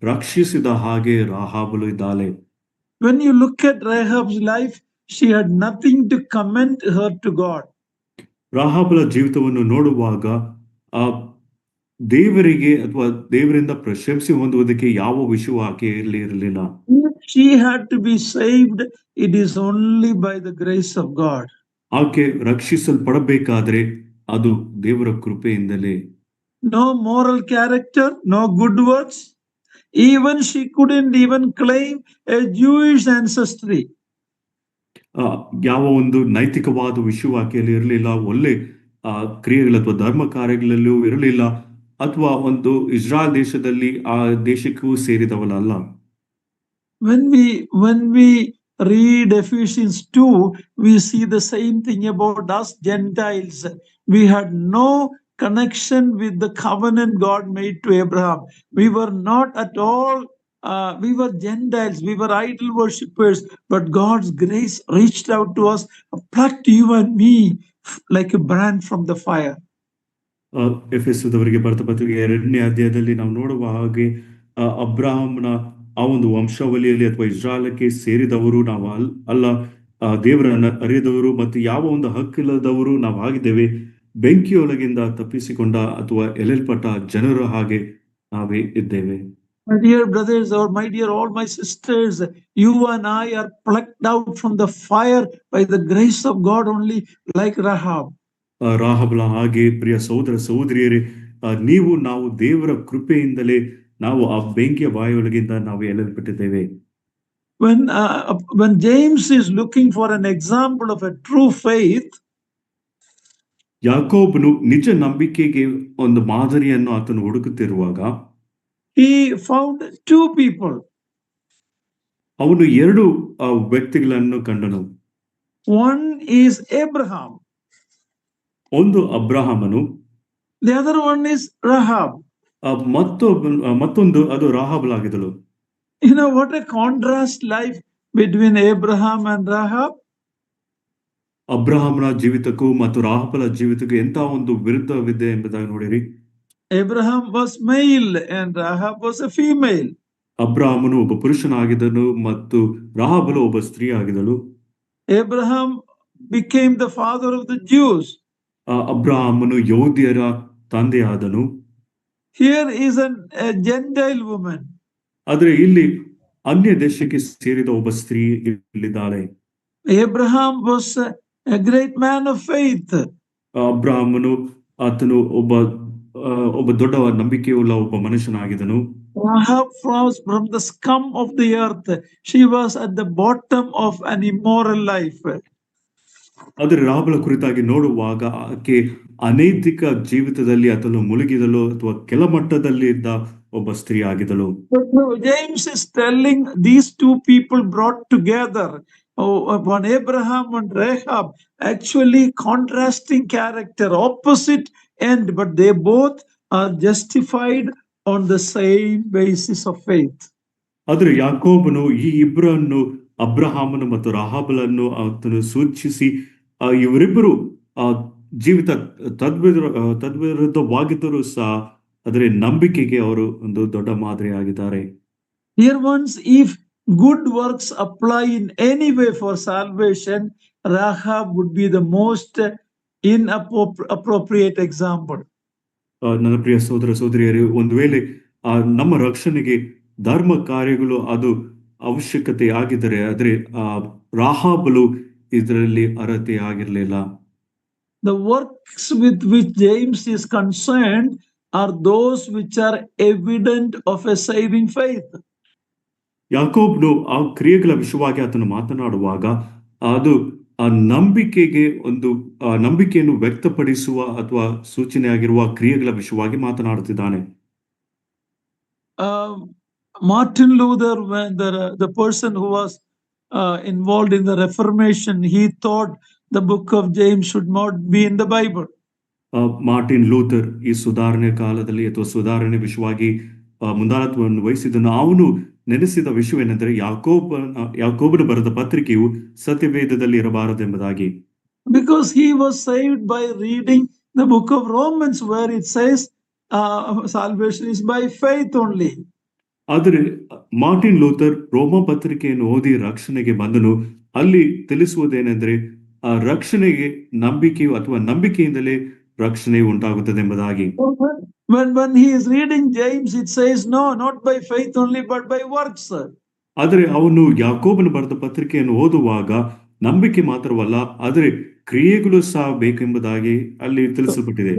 ರಕ್ಷಿಸಿದ ಹಾಗೆ ರಾಹಾಬಳು ಇದ್ದಾಳೆ. When you look at Rahab's life, she had nothing to commend her to God. ರಾಹಾಬಳ ಜೀವಿತವನ್ನು ನೋಡುವಾಗ ದೇವರಿಗೆ ಅಥವಾ ದೇವರಿಂದ ಪ್ರಶಂಸೆ ಹೊಂದುವುದಕ್ಕೆ ಯಾವ ವಿಷಯವೂ ಆಕೆಯಲ್ಲಿ ಇರಲಿಲ್ಲ. she had to be saved, it is only by the grace of God. ಆಕೆ ರಕ್ಷಿಸಲ್ಪಡಬೇಕಾದ್ರೆ ಅದು ದೇವರ ಕೃಪೆಯಿಂದಲೇ. No moral character, no good works. Even she couldn't even claim a Jewish ancestry. ಯಾವ ಒಂದು ನೈತಿಕವಾದ ವಿಷಯ ಆಕೆಯಲ್ಲಿ ಇರಲಿಲ್ಲ, ಒಳ್ಳೆ ಕ್ರಿಯೆಗಳು ಅಥವಾ ಧರ್ಮ ಕಾರ್ಯಗಳಲ್ಲೂ ಇರಲಿಲ್ಲ, ಅಥವಾ ಒಂದು ಇಸ್ರಾಯೇಲ್ ದೇಶದಲ್ಲಿ ಆ ದೇಶಕ್ಕೂ ಸೇರಿದವಳಲ್ಲ. When we read Ephesians 2, we see the same thing about us Gentiles. We had no connection with the covenant God made to Abraham. We were not at all, we were Gentiles, we were idol worshippers, but God's grace reached out to us, plucked you and me like a brand from the fire. ಎಫೆಸದವರಿಗೆ ಬರೆದ ಪತ್ರಿಕೆ 2ನೇ ಅಧ್ಯಾಯದಲ್ಲಿ ನಾವು ನೋಡುವ ಹಾಗೆ ಅಬ್ರಹಾಮನ ಆ ಒಂದು ವಂಶಾವಳಿಯಲ್ಲಿ ಅಥವಾ ಇಸ್ರಾಯೇಲಕ್ಕೆ ಸೇರಿದವರು ನಾವು ಅಲ್ಲ, ದೇವರನ್ನ ಅರಿಯದವರು ಮತ್ತು ಯಾವ ಒಂದು ಹಕ್ಕಿಲ್ಲದವರು ನಾವು ಆಗಿದ್ದೇವೆ. ಬೆಂಕಿಯೊಳಗಿಂದ ತಪ್ಪಿಸಿಕೊಂಡ ಅಥವಾ ಎಳೆಯಲ್ಪಟ್ಟ ಜನರ ಹಾಗೆ ನಾವೇ ಇದ್ದೇವೆ. My dear brothers, or my dear all my sisters, you and I are plucked out from the fire by the grace of God only, like Rahab. ರಾಹಬಳ ಹಾಗೆ ಪ್ರಿಯ ಸಹೋದರ ಸಹೋದರಿಯರೇ, ನೀವು ನಾವು ದೇವರ ಕೃಪೆಯಿಂದಲೇ ನಾವು ಆ ಬೆಂಕಿಯ ಬಾಯೊಳಗಿಂದ ನಾವು ಎಳೆಯಲ್ಪಟ್ಟಿದ್ದೇವೆ. When James is looking for an example of a true faith, ಯಾಕೋಬನು ನಿಜ ನಂಬಿಕೆಗೆ ಒಂದು ಮಾದರಿಯನ್ನು ಆತನು ಹುಡುಕುತ್ತಿರುವಾಗ he found two people. ಅವನು ಎರಡು ವ್ಯಕ್ತಿಗಳನ್ನು ಕಂಡನು. One is Abraham. ಒಂದು ಅಬ್ರಹಾಮನು. The other one is Rahab. ಮತ್ತೊಂದು ಅದು ರಾಹಾಬಳಾಗಿದ್ದಳು. You know what a contrast life between Abraham and Rahab. ಅಬ್ರಹಾಮನ ಜೀವಿತಕ್ಕೂ ಮತ್ತು ರಾಹಾಬಳ ಜೀವಿತಕ್ಕೂ ಎಂತ ಒಂದು ವಿರುದ್ಧವಿದೆ ಎಂಬುದಾಗಿ ನೋಡಿರಿ. Abraham was male and Rahab was a female. ಅಬ್ರಹಾಮನು ಒಬ್ಬ ಪುರುಷನಾಗಿದ್ದನು ಮತ್ತು ರಾಹಾಬಳು ಒಬ್ಬ ಸ್ತ್ರೀ ಆಗಿದ್ದಳು. Abraham became the father of the Jews. ಅಬ್ರಹಾಮನು ಯಹೂದ್ಯರ ತಂದೆಯಾದನು. Here is a Gentile woman. ಆದರೆ ಇಲ್ಲಿ ಅನ್ಯ ದೇಶಕ್ಕೆ ಸೇರಿದ ಒಬ್ಬ ಸ್ತ್ರೀ ಇಲ್ಲಿದ್ದಾಳೆ. Abraham was a great man of faith. ಅಬ್ರಹಾಮನು ಆತನು ಒಬ್ಬ ದೊಡ್ಡ ನಂಬಿಕೆಯುಳ್ಳ ಒಬ್ಬ ಮನುಷ್ಯನಾಗಿದ್ದನು. Rahab was from the scum of the earth. She was at the bottom of an immoral life. ಆದರೆ ರಾಹಾಬಳ ಕುರಿತಾಗಿ ನೋಡುವಾಗ ಆಕೆ ಅನೈತಿಕ ಜೀವಿತದಲ್ಲಿ ಆತನು ಮುಳುಗಿದಳು ಅಥವಾ ಕೆಳಮಟ್ಟದಲ್ಲಿ ಇದ್ದ ಒಬ್ಬ ಸ್ತ್ರೀ ಆಗಿದ್ದಳು. James is telling these two people brought together, one Abraham and Rahab, actually contrasting character, opposite end, but they both are justified on the same basis of faith. ಆದರೆ ಯಾಕೋಬನು ಈ ಇಬ್ಬರನ್ನು ಅಬ್ರಹಾಮನು ಮತ್ತು ರಾಹಾಬಳನ್ನು ಆತನು ಸೂಚಿಸಿ ಇವರಿಬ್ಬರು ಜೀವಿತ ತದ್ವಿರುದ್ಧವಾಗಿದ್ದರೂ ಸಹ ಆದರೆ ನಂಬಿಕೆಗೆ ಅವರು ಒಂದು ದೊಡ್ಡ ಮಾದರಿ ಆಗಿದ್ದಾರೆ. Dear ones, if good works apply in any way for salvation, Rahab would be the most inappropriate example. ನನ್ನ ಪ್ರಿಯ ಸಹೋದರ ಸಹೋದರಿಯರು, ಒಂದು ವೇಳೆ ನಮ್ಮ ರಕ್ಷಣೆಗೆ ಧರ್ಮ ಕಾರ್ಯಗಳು ಅದು ಅವಶ್ಯಕತೆ ಆಗಿದ್ದರೆ ಆದರೆ ರಾಹಾಬಳು ಇದರಲ್ಲಿ ಅರ್ಹತೆ ಆಗಿರಲಿಲ್ಲ. The works with which James is concerned are those which are evident of a saving faith. ಯಾಕೋಬನು ಆ ಕ್ರಿಯೆಗಳ ವಿಷಯವಾಗಿ ಆತನು ಮಾತನಾಡುವಾಗ ಅದು ಆ ನಂಬಿಕೆಗೆ ಒಂದು ನಂಬಿಕೆಯನ್ನು ವ್ಯಕ್ತಪಡಿಸುವ ಅಥವಾ ಸೂಚನೆಯಾಗಿರುವ ಕ್ರಿಯೆಗಳ ವಿಷಯವಾಗಿ ಮಾತನಾಡುತ್ತಿದ್ದಾನೆ. Martin Luther, when the person who was involved in the Reformation, he thought the book of James should not be in the Bible. Martin Luther ಈ ಸುಧಾರಣೆ ಕಾಲದಲ್ಲಿ ಅಥವಾ ಸುಧಾರಣೆ ವಿಷಯವಾಗಿ ಮುಂದಾಳತ್ವವನ್ನು ವಹಿಸಿದನು. ಅವನು ನೆನೆಸಿದ ವಿಷಯವೇನೆಂದರೆ ಯಾಕೋಬನು ಬರೆದ ಪತ್ರಿಕೆಯು ಸತ್ಯವೇದದಲ್ಲಿ ಇರಬಾರದೆಂಬುದಾಗಿ. Because he was saved by reading the book of Romans, where it says salvation is by faith only. ಆದರೆ ಮಾರ್ಟಿನ್ ಲೂಥರ್ ರೋಮ ಪತ್ರಿಕೆಯನ್ನು ಓದಿ ರಕ್ಷಣೆಗೆ ಬಂದನು. ಅಲ್ಲಿ ತಿಳಿಸುವುದೇನೆಂದರೆ ಆ ರಕ್ಷಣೆಗೆ ನಂಬಿಕೆಯು ಅಥವಾ ನಂಬಿಕೆಯಿಂದಲೇ ರಕ್ಷಣೆ ಉಂಟಾಗುತ್ತದೆ ಎಂಬುದಾಗಿ. When he is reading James, it says no, not by faith only, but by works. ಆದರೆ ಅವನು ಯಾಕೋಬನು ಬರೆದ ಪತ್ರಿಕೆಯನ್ನು ಓದುವಾಗ ನಂಬಿಕೆ ಮಾತ್ರವಲ್ಲ, ಆದರೆ ಕ್ರಿಯೆಗಳು ಸಹ ಬೇಕೆಂಬುದಾಗಿ ಅಲ್ಲಿ ತಿಳಿಸಲ್ಪಟ್ಟಿದೆ.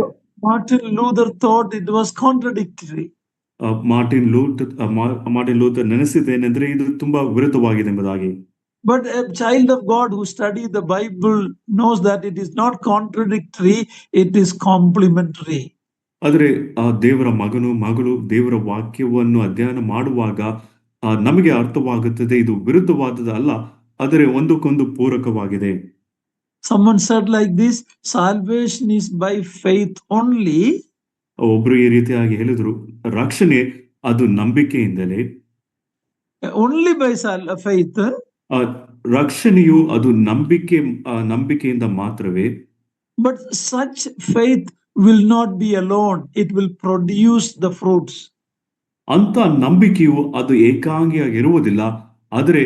Martin Luther thought it was contradictory. Martin Luther ನೆನೆಸಿದ್ದೇನೆಂದ್ರೆ ಇದು ತುಂಬಾ ವಿರುದ್ಧವಾಗಿದೆ ಎಂಬುದಾಗಿ. But a child of God who studies the Bible knows that it is not contradictory, it is complementary. ಆದರೆ ಆ ದೇವರ ಮಗಳು ದೇವರ ವಾಕ್ಯವನ್ನು ಅಧ್ಯಯನ ಮಾಡುವಾಗ ನಮಗೆ ಅರ್ಥವಾಗುತ್ತದೆ ಇದು ವಿರುದ್ಧವಾದದ್ದು ಅಲ್ಲ, ಆದರೆ ಒಂದಕ್ಕೊಂದು ಪೂರಕವಾಗಿದೆ. Someone said like this, salvation is by faith only. ಒಬ್ರು ಈ ರೀತಿಯಾಗಿ ಹೇಳಿದ್ರು, ರಕ್ಷಣೆ ಅದು ನಂಬಿಕೆಯಿಂದಲೇ. Only by faith. ರಕ್ಷಣೆಯು ಅದು ನಂಬಿಕೆಯಿಂದ ಮಾತ್ರವೇ. But such faith will not be alone, it will produce the fruits. ಅಂತ ನಂಬಿಕೆಯು ಅದು ಏಕಾಂಗಿಯಾಗಿರುವುದಿಲ್ಲ, ಆದರೆ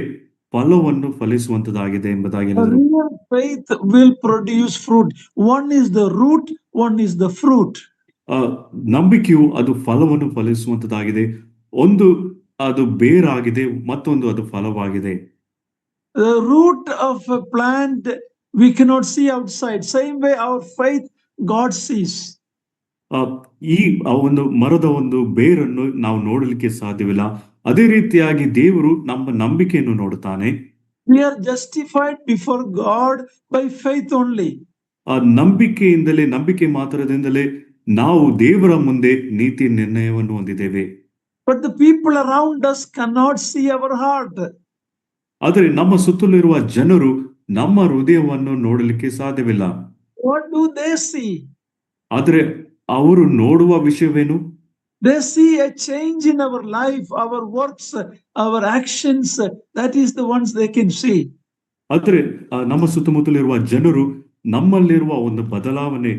ಫಲವನ್ನು ಫಲಿಸುವಂತದಾಗಿದೆ ಎಂಬುದಾಗಿ ಹೇಳಿದರು. Real faith will produce fruit. One is the root, one is the fruit. ನಂಬಿಕೆಯು ಅದು ಫಲವನ್ನು ಫಲಿಸುವಂತದಾಗಿದೆ. ಒಂದು ಅದು ಬೇರಾಗಿದೆ, ಮತ್ತೊಂದು ಅದು ಫಲವಾಗಿದೆ. The root of a plant we cannot see outside. Same way our faith God sees. ಈ ಒಂದು ಮರದ ಒಂದು ಬೇರನ್ನು ನಾವು ನೋಡಲಿಕ್ಕೆ ಸಾಧ್ಯವಿಲ್ಲ, ಅದೇ ರೀತಿಯಾಗಿ ದೇವರು ನಮ್ಮ ನಂಬಿಕೆಯನ್ನು ನೋಡುತ್ತಾನೆ. We are justified before God by faith only. ನಂಬಿಕೆ ಮಾತ್ರದಿಂದಲೇ ನಾವು ದೇವರ ಮುಂದೆ ನೀತಿ ನಿರ್ಣಯವನ್ನು ಹೊಂದಿದ್ದೇವೆ. But the people around us cannot see our heart. ಆದರೆ ನಮ್ಮ ಸುತ್ತಲಿರುವ ಜನರು ನಮ್ಮ ಹೃದಯವನ್ನು ನೋಡಲಿಕ್ಕೆ ಸಾಧ್ಯವಿಲ್ಲ. What do they see? ಆದರೆ ಅವರು ನೋಡುವ ವಿಷಯವೇನು? They see a change in our life, our works, our actions. That is the ones they can see. ಆದರೆ ನಮ್ಮ ಸುತ್ತಮುತ್ತಲಿರುವ ಜನರು ನಮ್ಮಲ್ಲಿರುವ ಒಂದು ಬದಲಾವಣೆ,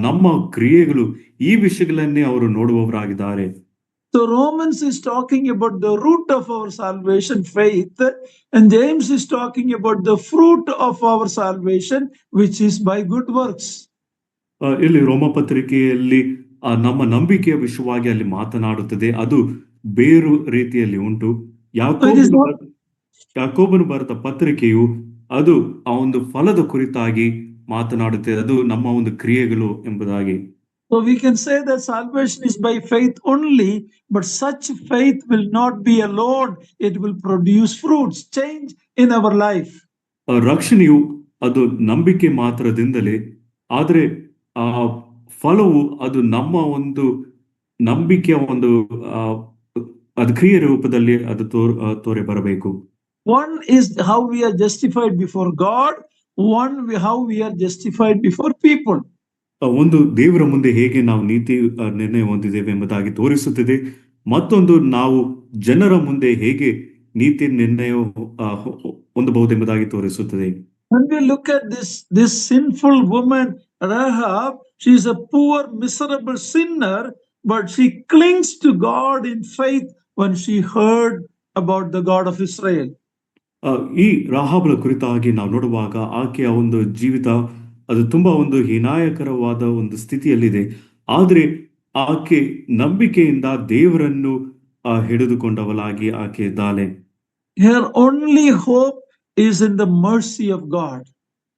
ನಮ್ಮ ಕ್ರಿಯೆಗಳು, ಈ ವಿಷಯಗಳನ್ನೇ ಅವರು ನೋಡುವವರಾಗಿದ್ದಾರೆ. So Romans is talking about the root of our salvation, faith, and James is talking about the fruit of our salvation, which is by good works. ಇಲ್ಲಿ ರೋಮ ಪತ್ರಿಕೆಯಲ್ಲಿ ನಮ್ಮ ನಂಬಿಕೆಯ ವಿಷಯವಾಗಿ ಅಲ್ಲಿ ಮಾತನಾಡುತ್ತದೆ, ಅದು ಬೇರು ರೀತಿಯಲ್ಲಿ ಉಂಟು. ಯಾಕೋಬನು ಬರೆದ ಪತ್ರಿಕೆಯು ಅದು ಆ ಒಂದು ಫಲದ ಕುರಿತಾಗಿ ಮಾತನಾಡುತ್ತದೆ, ಅದು ನಮ್ಮ ಒಂದು ಕ್ರಿಯೆಗಳು ಎಂಬುದಾಗಿ. So we can say that salvation is by faith only, but such faith will not be alone. It will produce fruits, change in our life. ರಕ್ಷಣೆಯು ಅದು ನಂಬಿಕೆ ಮಾತ್ರದಿಂದಲೇ, ಆದರೆ ಆ ಫಲವು ಅದು ನಮ್ಮ ಒಂದು ನಂಬಿಕೆಯ ಒಂದು ಅದು ಕ್ರಿಯೆ ರೂಪದಲ್ಲಿ ಅದು ತೋರೆ ಬರಬೇಕು. One is how we are justified before God, one how we are justified before people. ಒಂದು ದೇವರ ಮುಂದೆ ಹೇಗೆ ನಾವು ನೀತಿ ನಿರ್ಣಯ ಹೊಂದಿದ್ದೇವೆ ಎಂಬುದಾಗಿ ತೋರಿಸುತ್ತದೆ, ಮತ್ತೊಂದು ನಾವು ಜನರ ಮುಂದೆ ಹೇಗೆ ನೀತಿ ನಿರ್ಣಯ ಹೊಂದಬಹುದೆಂಬುದಾಗಿ ತೋರಿಸುತ್ತದೆ. When we look at this sinful woman Rahab, she is a poor miserable sinner, but she clings to God in faith when she heard about the God of Israel. ಈ ರಾಹಾಬಳ ಕುರಿತಾಗಿ ನಾವು ನೋಡುವಾಗ ಆಕೆಯ ಒಂದು ಜೀವಿತ ಅದು ತುಂಬಾ ಒಂದು ಹೀನಾಯಕರವಾದ ಒಂದು ಸ್ಥಿತಿಯಲ್ಲಿದೆ, ಆದರೆ ಆಕೆ ನಂಬಿಕೆಯಿಂದ ದೇವರನ್ನು ಹಿಡಿದುಕೊಂಡವಳಾಗಿ ಆಕೆ ಇದ್ದಾಳೆ. Her only hope is in the mercy of God.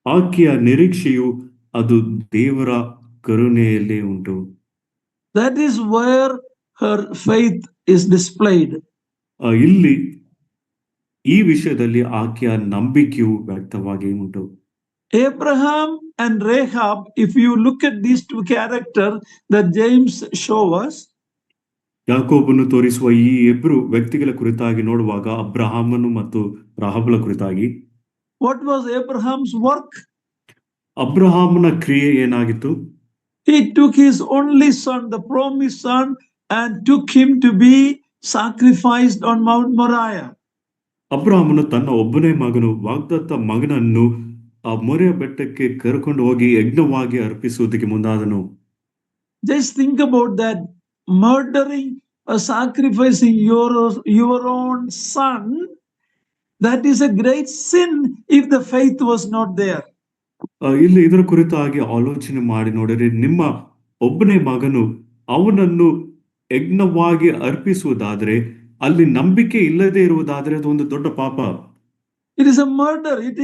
ಆಕೆಯ ನಿರೀಕ್ಷೆಯು ಅದು ದೇವರ ಕರುಣೆಯಲ್ಲಿ ಉಂಟು. That is where her faith is displayed. ಇಲ್ಲಿ ಈ ವಿಷಯದಲ್ಲಿ ಆಕೆಯ ನಂಬಿಕೆಯು ವ್ಯಕ್ತವಾಗಿ ಉಂಟು. Abraham and Rahab, if you look at these two characters that James show us, ಯಾಕೋಬನು ತೋರಿಸುವ ಈ ಇಬ್ಬರು ವ್ಯಕ್ತಿಗಳ ಕುರಿತಾಗಿ ನೋಡುವಾಗ ಅಬ್ರಹಾಮನು ಮತ್ತು ರಾಹಾಬಳ ಕುರಿತಾಗಿ, what was Abraham's work? ಅಬ್ರಹಾಮನ ಕ್ರಿಯೆ ಏನಾಗಿತ್ತು? He took his only son, the promised son, and took him to be sacrificed on Mount Moriah. ಅಬ್ರಹಾಮನು ತನ್ನ ಒಬ್ಬನೇ ಮಗನು, ವಾಗ್ದತ್ತ ಮಗನನ್ನು ಆ ಮೊರೆಯ ಬೆಟ್ಟಕ್ಕೆ ಕರ್ಕೊಂಡು ಹೋಗಿ ಯಜ್ಞವಾಗಿ ಅರ್ಪಿಸುವುದಕ್ಕೆ ಮುಂದಾದನು. Just think about that, murdering or sacrificing your own son. That is a great sin if the faith was not there. ಇಲ್ಲಿ ಇದರ ಕುರಿತಾಗಿ ಆಲೋಚನೆ ಮಾಡಿ ನೋಡಿದ್ರೆ, ನಿಮ್ಮ ಒಬ್ಬನೇ ಮಗನು ಅವನನ್ನು ಯಜ್ಞವಾಗಿ ಅರ್ಪಿಸುವುದಾದ್ರೆ ಅಲ್ಲಿ ನಂಬಿಕೆ ಇಲ್ಲದೆ ಇರುವುದಾದ್ರೆ ಅದು ಒಂದು ದೊಡ್ಡ ಪಾಪ. It is a murder. It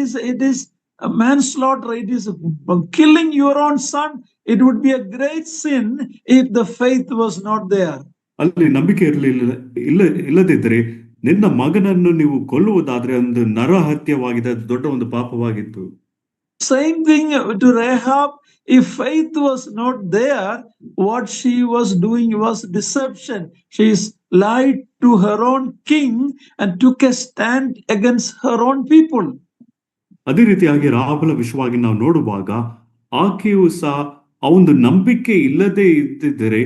is a manslaughter. It is killing your own son. It would be a great sin if the faith was not there. ಅಲ್ಲಿ ನಂಬಿಕೆ ಇಲ್ಲದಿದ್ದರೆ ನಿನ್ನ ಮಗನನ್ನು ನೀವು ಕೊಲ್ಲುವುದಾದ್ರೆ ಒಂದು ನರಹತ್ಯವಾಗಿದೆ, ಅದು ದೊಡ್ಡ ಒಂದು ಪಾಪವಾಗಿತ್ತು. Same thing to Rahab. If faith was not there, what she was doing was deception. She lied to her own king and took a stand against her own people. ಅದೇ ರೀತಿಯಾಗಿ ರಾಹಾಬಳ ವಿಷಯವಾಗಿ ನಾವು ನೋಡುವಾಗ ಆಕೆಯು ಸಹ ಆ ಒಂದು ನಂಬಿಕೆ ಇಲ್ಲದೆ ಇದ್ದಿದ್ದರೆ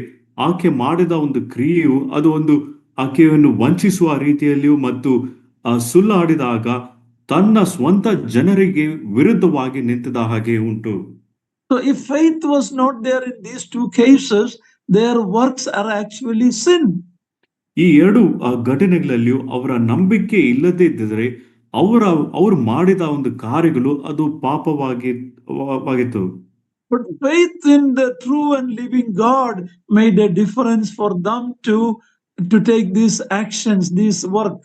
ಆಕೆ ಮಾಡಿದ ಒಂದು ಕ್ರಿಯೆಯು ಅದು ಒಂದು ಆಕೆಯನ್ನು ವಂಚಿಸುವ ರೀತಿಯಲ್ಲಿಯೂ ಮತ್ತು ಸುಳ್ಳಾಡಿದಾಗ ತನ್ನ ಸ್ವಂತ ಜನರಿಗೆ ವಿರುದ್ಧವಾಗಿ ನಿಂತಿದ ಹಾಗೆ ಉಂಟು. So if faith was not there in these two cases, their works are actually sin. ಈ ಎರಡು ಘಟನೆಗಳಲ್ಲಿಯೂ ಅವರ ನಂಬಿಕೆ ಇಲ್ಲದೆ ಇದ್ದರೆ ಅವರು ಮಾಡಿದ ಒಂದು ಕಾರ್ಯಗಳು ಅದು ಪಾಪವಾಗಿತ್ತು. But faith in the true and living God made a difference for them to take these actions, this work.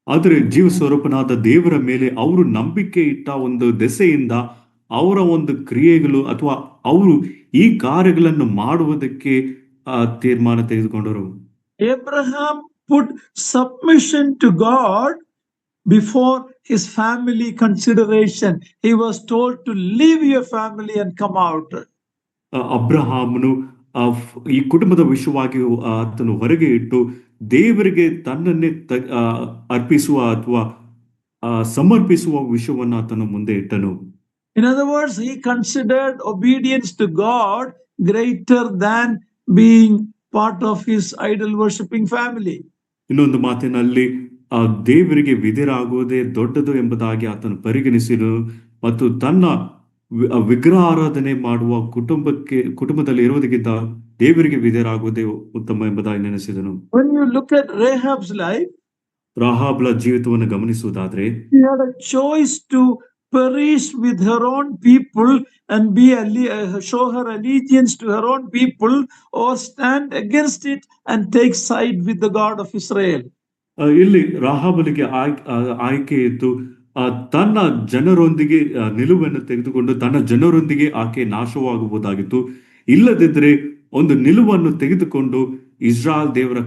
ಆದರೆ ಜೀವ ಸ್ವರೂಪನಾದ ದೇವರ ಮೇಲೆ ಅವರು ನಂಬಿಕೆ ಇಟ್ಟ ಒಂದು ದೆಸೆಯಿಂದ ಅವರ ಒಂದು ಕ್ರಿಯೆಗಳು ಅಥವಾ ಅವರು ಈ ಕಾರ್ಯಗಳನ್ನು ಮಾಡುವುದಕ್ಕೆ ತೀರ್ಮಾನ ತೆಗೆದುಕೊಂಡರು. Abraham put submission to God before his family consideration. He was told to leave your family and come out. ಅಬ್ರಹಾಮನು ಈ ಕುಟುಂಬದ ವಿಷಯವಾಗಿ ಆತನು ಹೊರಗೆ ಇಟ್ಟು ದೇವರಿಗೆ ತನ್ನನ್ನೇ ಅರ್ಪಿಸುವ ಅಥವಾ ಸಮರ್ಪಿಸುವ ವಿಷಯವನ್ನು ಆತನು ಮುಂದೆ ಇಟ್ಟನು. In other words, he considered obedience to God greater than being part of his idol worshipping family. ಇನ್ನೊಂದು ಮಾತಿನಲ್ಲಿ ದೇವರಿಗೆ ವಿಧೇಯರಾಗುವುದೇ ದೊಡ್ಡದು ಎಂಬುದಾಗಿ ಆತನು ಪರಿಗಣಿಸಿದನು ಮತ್ತು ತನ್ನ ವಿಗ್ರಹ ಆರಾಧನೆ ಮಾಡುವ ಕುಟುಂಬದಲ್ಲಿ ಇರುವುದಕ್ಕಿಂತ ದೇವರಿಗೆ ವಿಧೇಯರಾಗುವುದೇ ಉತ್ತಮ ಎಂಬುದಾಗಿ ನೆನೆಸಿದನು. When you look at Rahab's life, ರಾಹಾಬಳ ಜೀವಿತವನ್ನು ಗಮನಿಸುವುದಾದ್ರೆ she had a choice to perish with her own people and show her allegiance to her own people, or stand against it and take side with the God of Israel. ಇಲ್ಲಿ ರಾಹಾಬಳಿಗೆ ಆಯ್ಕೆ ಇತ್ತು. ತನ್ನ ಜನರೊಂದಿಗೆ ನಿಲುವನ್ನು ತೆಗೆದುಕೊಂಡು ತನ್ನ ಜನರೊಂದಿಗೆ ಆಕೆ ನಾಶವಾಗಬಹುದಾಗಿತ್ತು. ಇಲ್ಲದಿದ್ದರೆ ಒಂದು ನಿಲುವನ್ನು ತೆಗೆದುಕೊಂಡು ಇಸ್ರಾಯೇಲರ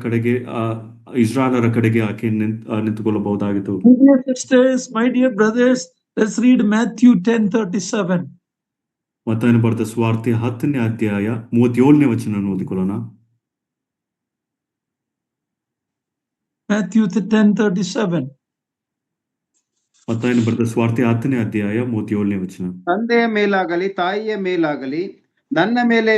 ಕಡೆಗೆ ಆಕೆ ನಿಂತುಕೊಳ್ಳಬಹುದಾಗಿತ್ತು. My dear sisters, my dear brothers, let's read Matthew 10:37. ಮತ್ತಾಯನ ಬರೆದ ಸುವಾರ್ತೆ 10ನೇ ಅಧ್ಯಾಯ 37ನೇ ವಚನವನ್ನು ಓದಿಕೊಳ್ಳೋಣ. Matthew 10:37. ಮತ್ತಾಯನ ಬರೆದ ಸುವಾರ್ತೆ 10ನೇ ಅಧ್ಯಾಯ 37ನೇ ವಚನ. ತಂದೆಯ ಮೇಲಾಗಲಿ ತಾಯಿಯ ಮೇಲಾಗಲಿ ನನ್ನ ಮೇಲೆ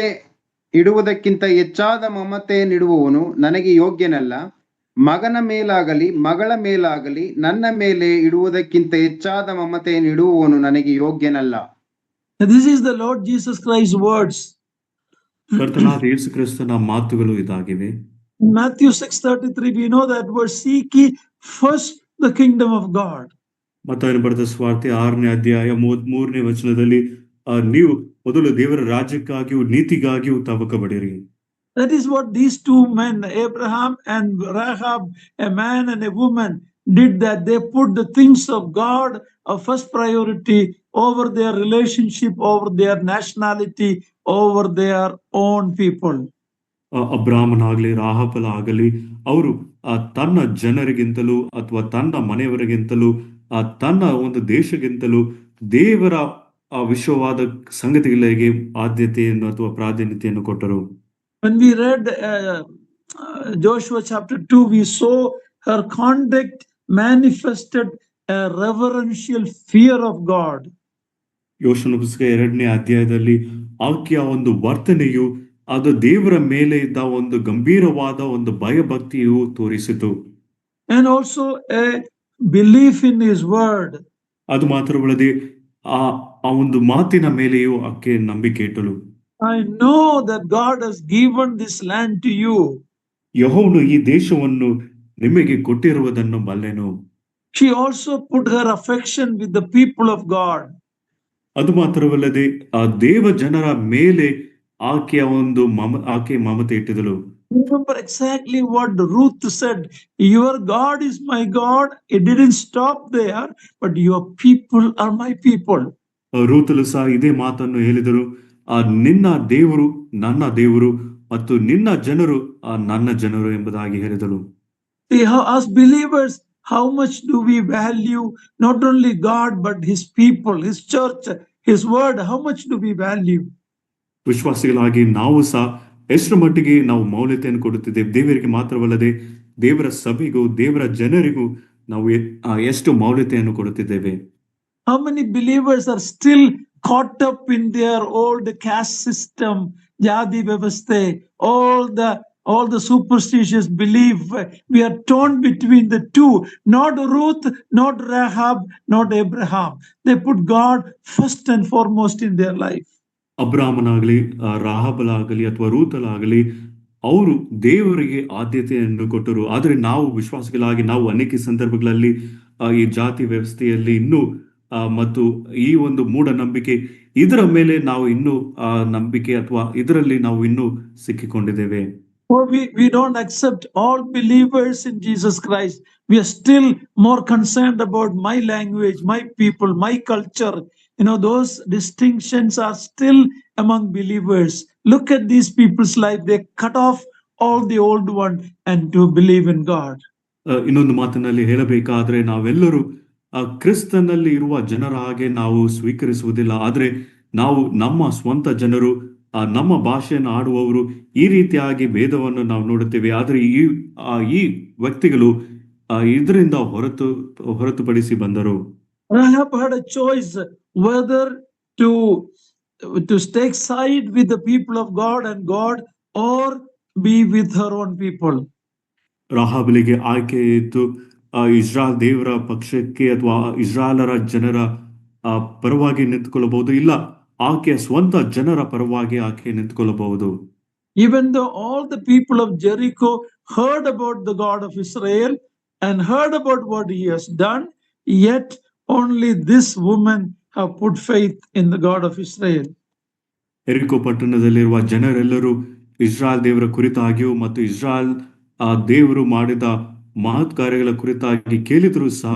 ಇಡುವುದಕ್ಕಿಂತ ಹೆಚ್ಚಾದ ಮಮತೆಯನ್ನಿಡುವವನು ನನಗೆ ಯೋಗ್ಯನಲ್ಲ. ಮಗನ ಮೇಲಾಗಲಿ ಮಗಳ ಮೇಲಾಗಲಿ ನನ್ನ ಮೇಲೆ ಇಡುವುದಕ್ಕಿಂತ ಹೆಚ್ಚಾದ ಮಮತೆಯನ್ನಿಡುವವನು ನನಗೆ ಯೋಗ್ಯನಲ್ಲ. This is the Lord Jesus Christ's words. ಕರ್ತನಾದ ಯೇಸು ಕ್ರಿಸ್ತನ ಮಾತುಗಳು ಇದಾಗಿವೆ. In Matthew 6:33, we know that word, seek ye first the kingdom of God. ಮತ್ತಾಯನ ಬರೆದ ಸುವಾರ್ತೆ 6ನೇ ಅಧ್ಯಾಯ 33ನೇ ವಚನದಲ್ಲಿ ನೀವು ಮೊದಲು ದೇವರ ರಾಜ್ಯಕ್ಕಾಗಿಯೂ ನೀತಿಗಾಗಿಯೂ ತವಕಬಡಿರಿ. That is what these two men, Abraham and Rahab, a man and a woman, did. That they put the things of God a first priority over their relationship, over their nationality, over their own people. ಅಬ್ರಾಹ್ಮನಾಗಲಿ ರಾಹಾಬಳ ಆಗಲಿ ಅವರು ತನ್ನ ಜನರಿಗಿಂತಲೂ ಅಥವಾ ತನ್ನ ಮನೆಯವರಿಗಿಂತಲೂ ತನ್ನ ಒಂದು ದೇಶಕ್ಕಿಂತಲೂ ದೇವರ ವಿಶ್ವವಾದ ಸಂಗತಿಗಳಿಗೆ ಆದ್ಯತೆಯನ್ನು ಅಥವಾ ಪ್ರಾಧಾನ್ಯತೆಯನ್ನು ಕೊಟ್ಟರು. When we read Joshua chapter 2, we saw her conduct manifested a reverential fear of God. ಯೋಷುವನ ಪುಸ್ತಕ 2ನೇ ಅಧ್ಯಾಯದಲ್ಲಿ ಆಕೆಯ ಒಂದು ವರ್ತನೆಯು ಅದು ದೇವರ ಮೇಲೆ ಇದ್ದ ಒಂದು ಗಂಭೀರವಾದ ಒಂದು ಭಯಭಕ್ತಿಯು ತೋರಿಸಿತು. And also a belief in his word. ಅದು ಮಾತ್ರವಲ್ಲದೆ ಆ ಒಂದು ಮಾತಿನ ಮೇಲೆಯೂ ಆಕೆ ನಂಬಿಕೆ ಇಟ್ಟಳು. I know that God has given this land to you. ಯೆಹೋವನು ಈ ದೇಶವನ್ನು ನಿಮಗೆ ಕೊಟ್ಟಿರುವುದನ್ನು ಬಲ್ಲೆನು. She also put her affection with the people of God. ಅದು ಮಾತ್ರವಲ್ಲದೆ ಆ ದೇವ ಜನರ ಮೇಲೆ ಆಕೆ ಮಮತೆ ಇಟ್ಟಿದಳು. Remember exactly what Ruth said. Your God is my God. It didn't stop there, but your people are my people. ರೂತಲು ಸಹ ಇದೇ ಮಾತನ್ನು ಹೇಳಿದರು. ನಿನ್ನ ದೇವರು ನನ್ನ ದೇವರು ಮತ್ತು ನಿನ್ನ ಜನರು ನನ್ನ ಜನರು ಎಂಬುದಾಗಿ ಹೇಳಿದರು. See, as believers, how much do we value not only God, but His people, His church, His word? How much do we value? ವಿಶ್ವಾಸಿಗಳಾಗಿ ನಾವು ಸಹ ಎಷ್ಟರ ಮಟ್ಟಿಗೆ ನಾವು ಮೌಲ್ಯತೆಯನ್ನು ಕೊಡುತ್ತಿದ್ದೇವೆ. ದೇವರಿಗೆ ಮಾತ್ರವಲ್ಲದೆ ದೇವರ ಸಭೆಗೂ ದೇವರ ಜನರಿಗೂ ನಾವು ಎಷ್ಟು ಮೌಲ್ಯತೆಯನ್ನು ಕೊಡುತ್ತಿದ್ದೇವೆ. How many believers are still caught up in their old caste system, Jadi Vyavaste, all the superstitious belief? We are torn between the two. Not Ruth, not Rahab, not Abraham. They put God first and foremost in their life. ಅಬ್ರಾಮನಾಗಲಿ ರಾಹಬಲಾಗಲಿ ಅಥವಾ ರೂತಲಾಗಲಿ ಅವರು ದೇವರಿಗೆ ಆದ್ಯತೆಯನ್ನು ಕೊಟ್ಟರು. ಆದರೆ ನಾವು ವಿಶ್ವಾಸಿಗಳಾಗಿ ನಾವು ಅನೇಕ ಸಂದರ್ಭಗಳಲ್ಲಿ ಈ ಜಾತಿ ವ್ಯವಸ್ಥೆಯಲ್ಲಿ ಇನ್ನೂ ಮತ್ತು ಈ ಒಂದು ಮೂಢನಂಬಿಕೆ ಇದರ ಮೇಲೆ ನಾವು ಇನ್ನೂ ನಂಬಿಕೆ ಅಥವಾ ಇದರಲ್ಲಿ ನಾವು ಇನ್ನೂ ಸಿಕ್ಕಿಕೊಂಡಿದ್ದೇವೆ. Or we don't accept all believers in Jesus Christ. We are still more concerned about my language, my people, my culture. Those distinctions are still among believers. Look at these people's life. They cut off all the old one and to believe in God. ಇನ್ನೊಂದು ಮಾತಿನಲ್ಲಿ ಹೇಳಬೇಕಾದ್ರೆ ನಾವೆಲ್ಲರೂ ಕ್ರಿಸ್ತನಲ್ಲಿ ಇರುವ ಜನರ ಹಾಗೆ ನಾವು ಸ್ವೀಕರಿಸುವುದಿಲ್ಲ. ಆದರೆ ನಾವು ನಮ್ಮ ಸ್ವಂತ ಜನರು, ನಮ್ಮ ಭಾಷೆಯನ್ನು ಆಡುವವರು, ಈ ರೀತಿಯಾಗಿ ಭೇದವನ್ನು ನಾವು ನೋಡುತ್ತೇವೆ. ಆದರೆ ಈ ವ್ಯಕ್ತಿಗಳು ಇದರಿಂದ ಹೊರತುಪಡಿಸಿ ಬಂದರು. Rahab had a choice whether to take side with the people of God and God, or be with her own people. ರಾಹಾಬಳಿಗೆ ಆಯ್ಕೆ ಇತ್ತು ಇಸ್ರಾಯೇಲ್ ದೇವರ ಪಕ್ಷಕ್ಕೆ ಅಥವಾ ಇಸ್ರಾಯೇಲರ ಜನರ ಪರವಾಗಿ ನಿಂತುಕೊಳ್ಳಬಹುದು, ಇಲ್ಲ ಆಕೆಯ ಸ್ವಂತ ಜನರ ಪರವಾಗಿ ಆಕೆ ನಿಂತುಕೊಳ್ಳಬಹುದು. Even though all the people of Jericho heard about the God of Israel and heard about what he has done, yet only this woman have put faith in the God of Israel. ಎರಿಕೋ ಪಟ್ಟಣದಲ್ಲಿರುವ ಜನರೆಲ್ಲರೂ ಇಸ್ರಾಯೇಲ್ ದೇವರ ಕುರಿತಾಗಿಯೂ ಮತ್ತು ಇಸ್ರಾಯೇಲ್ ದೇವರು ಮಾಡಿದ ಮಹತ್ ಕಾರ್ಯಗಳ ಕುರಿತಾಗಿ ಕೇಳಿದರೂ ಸಹ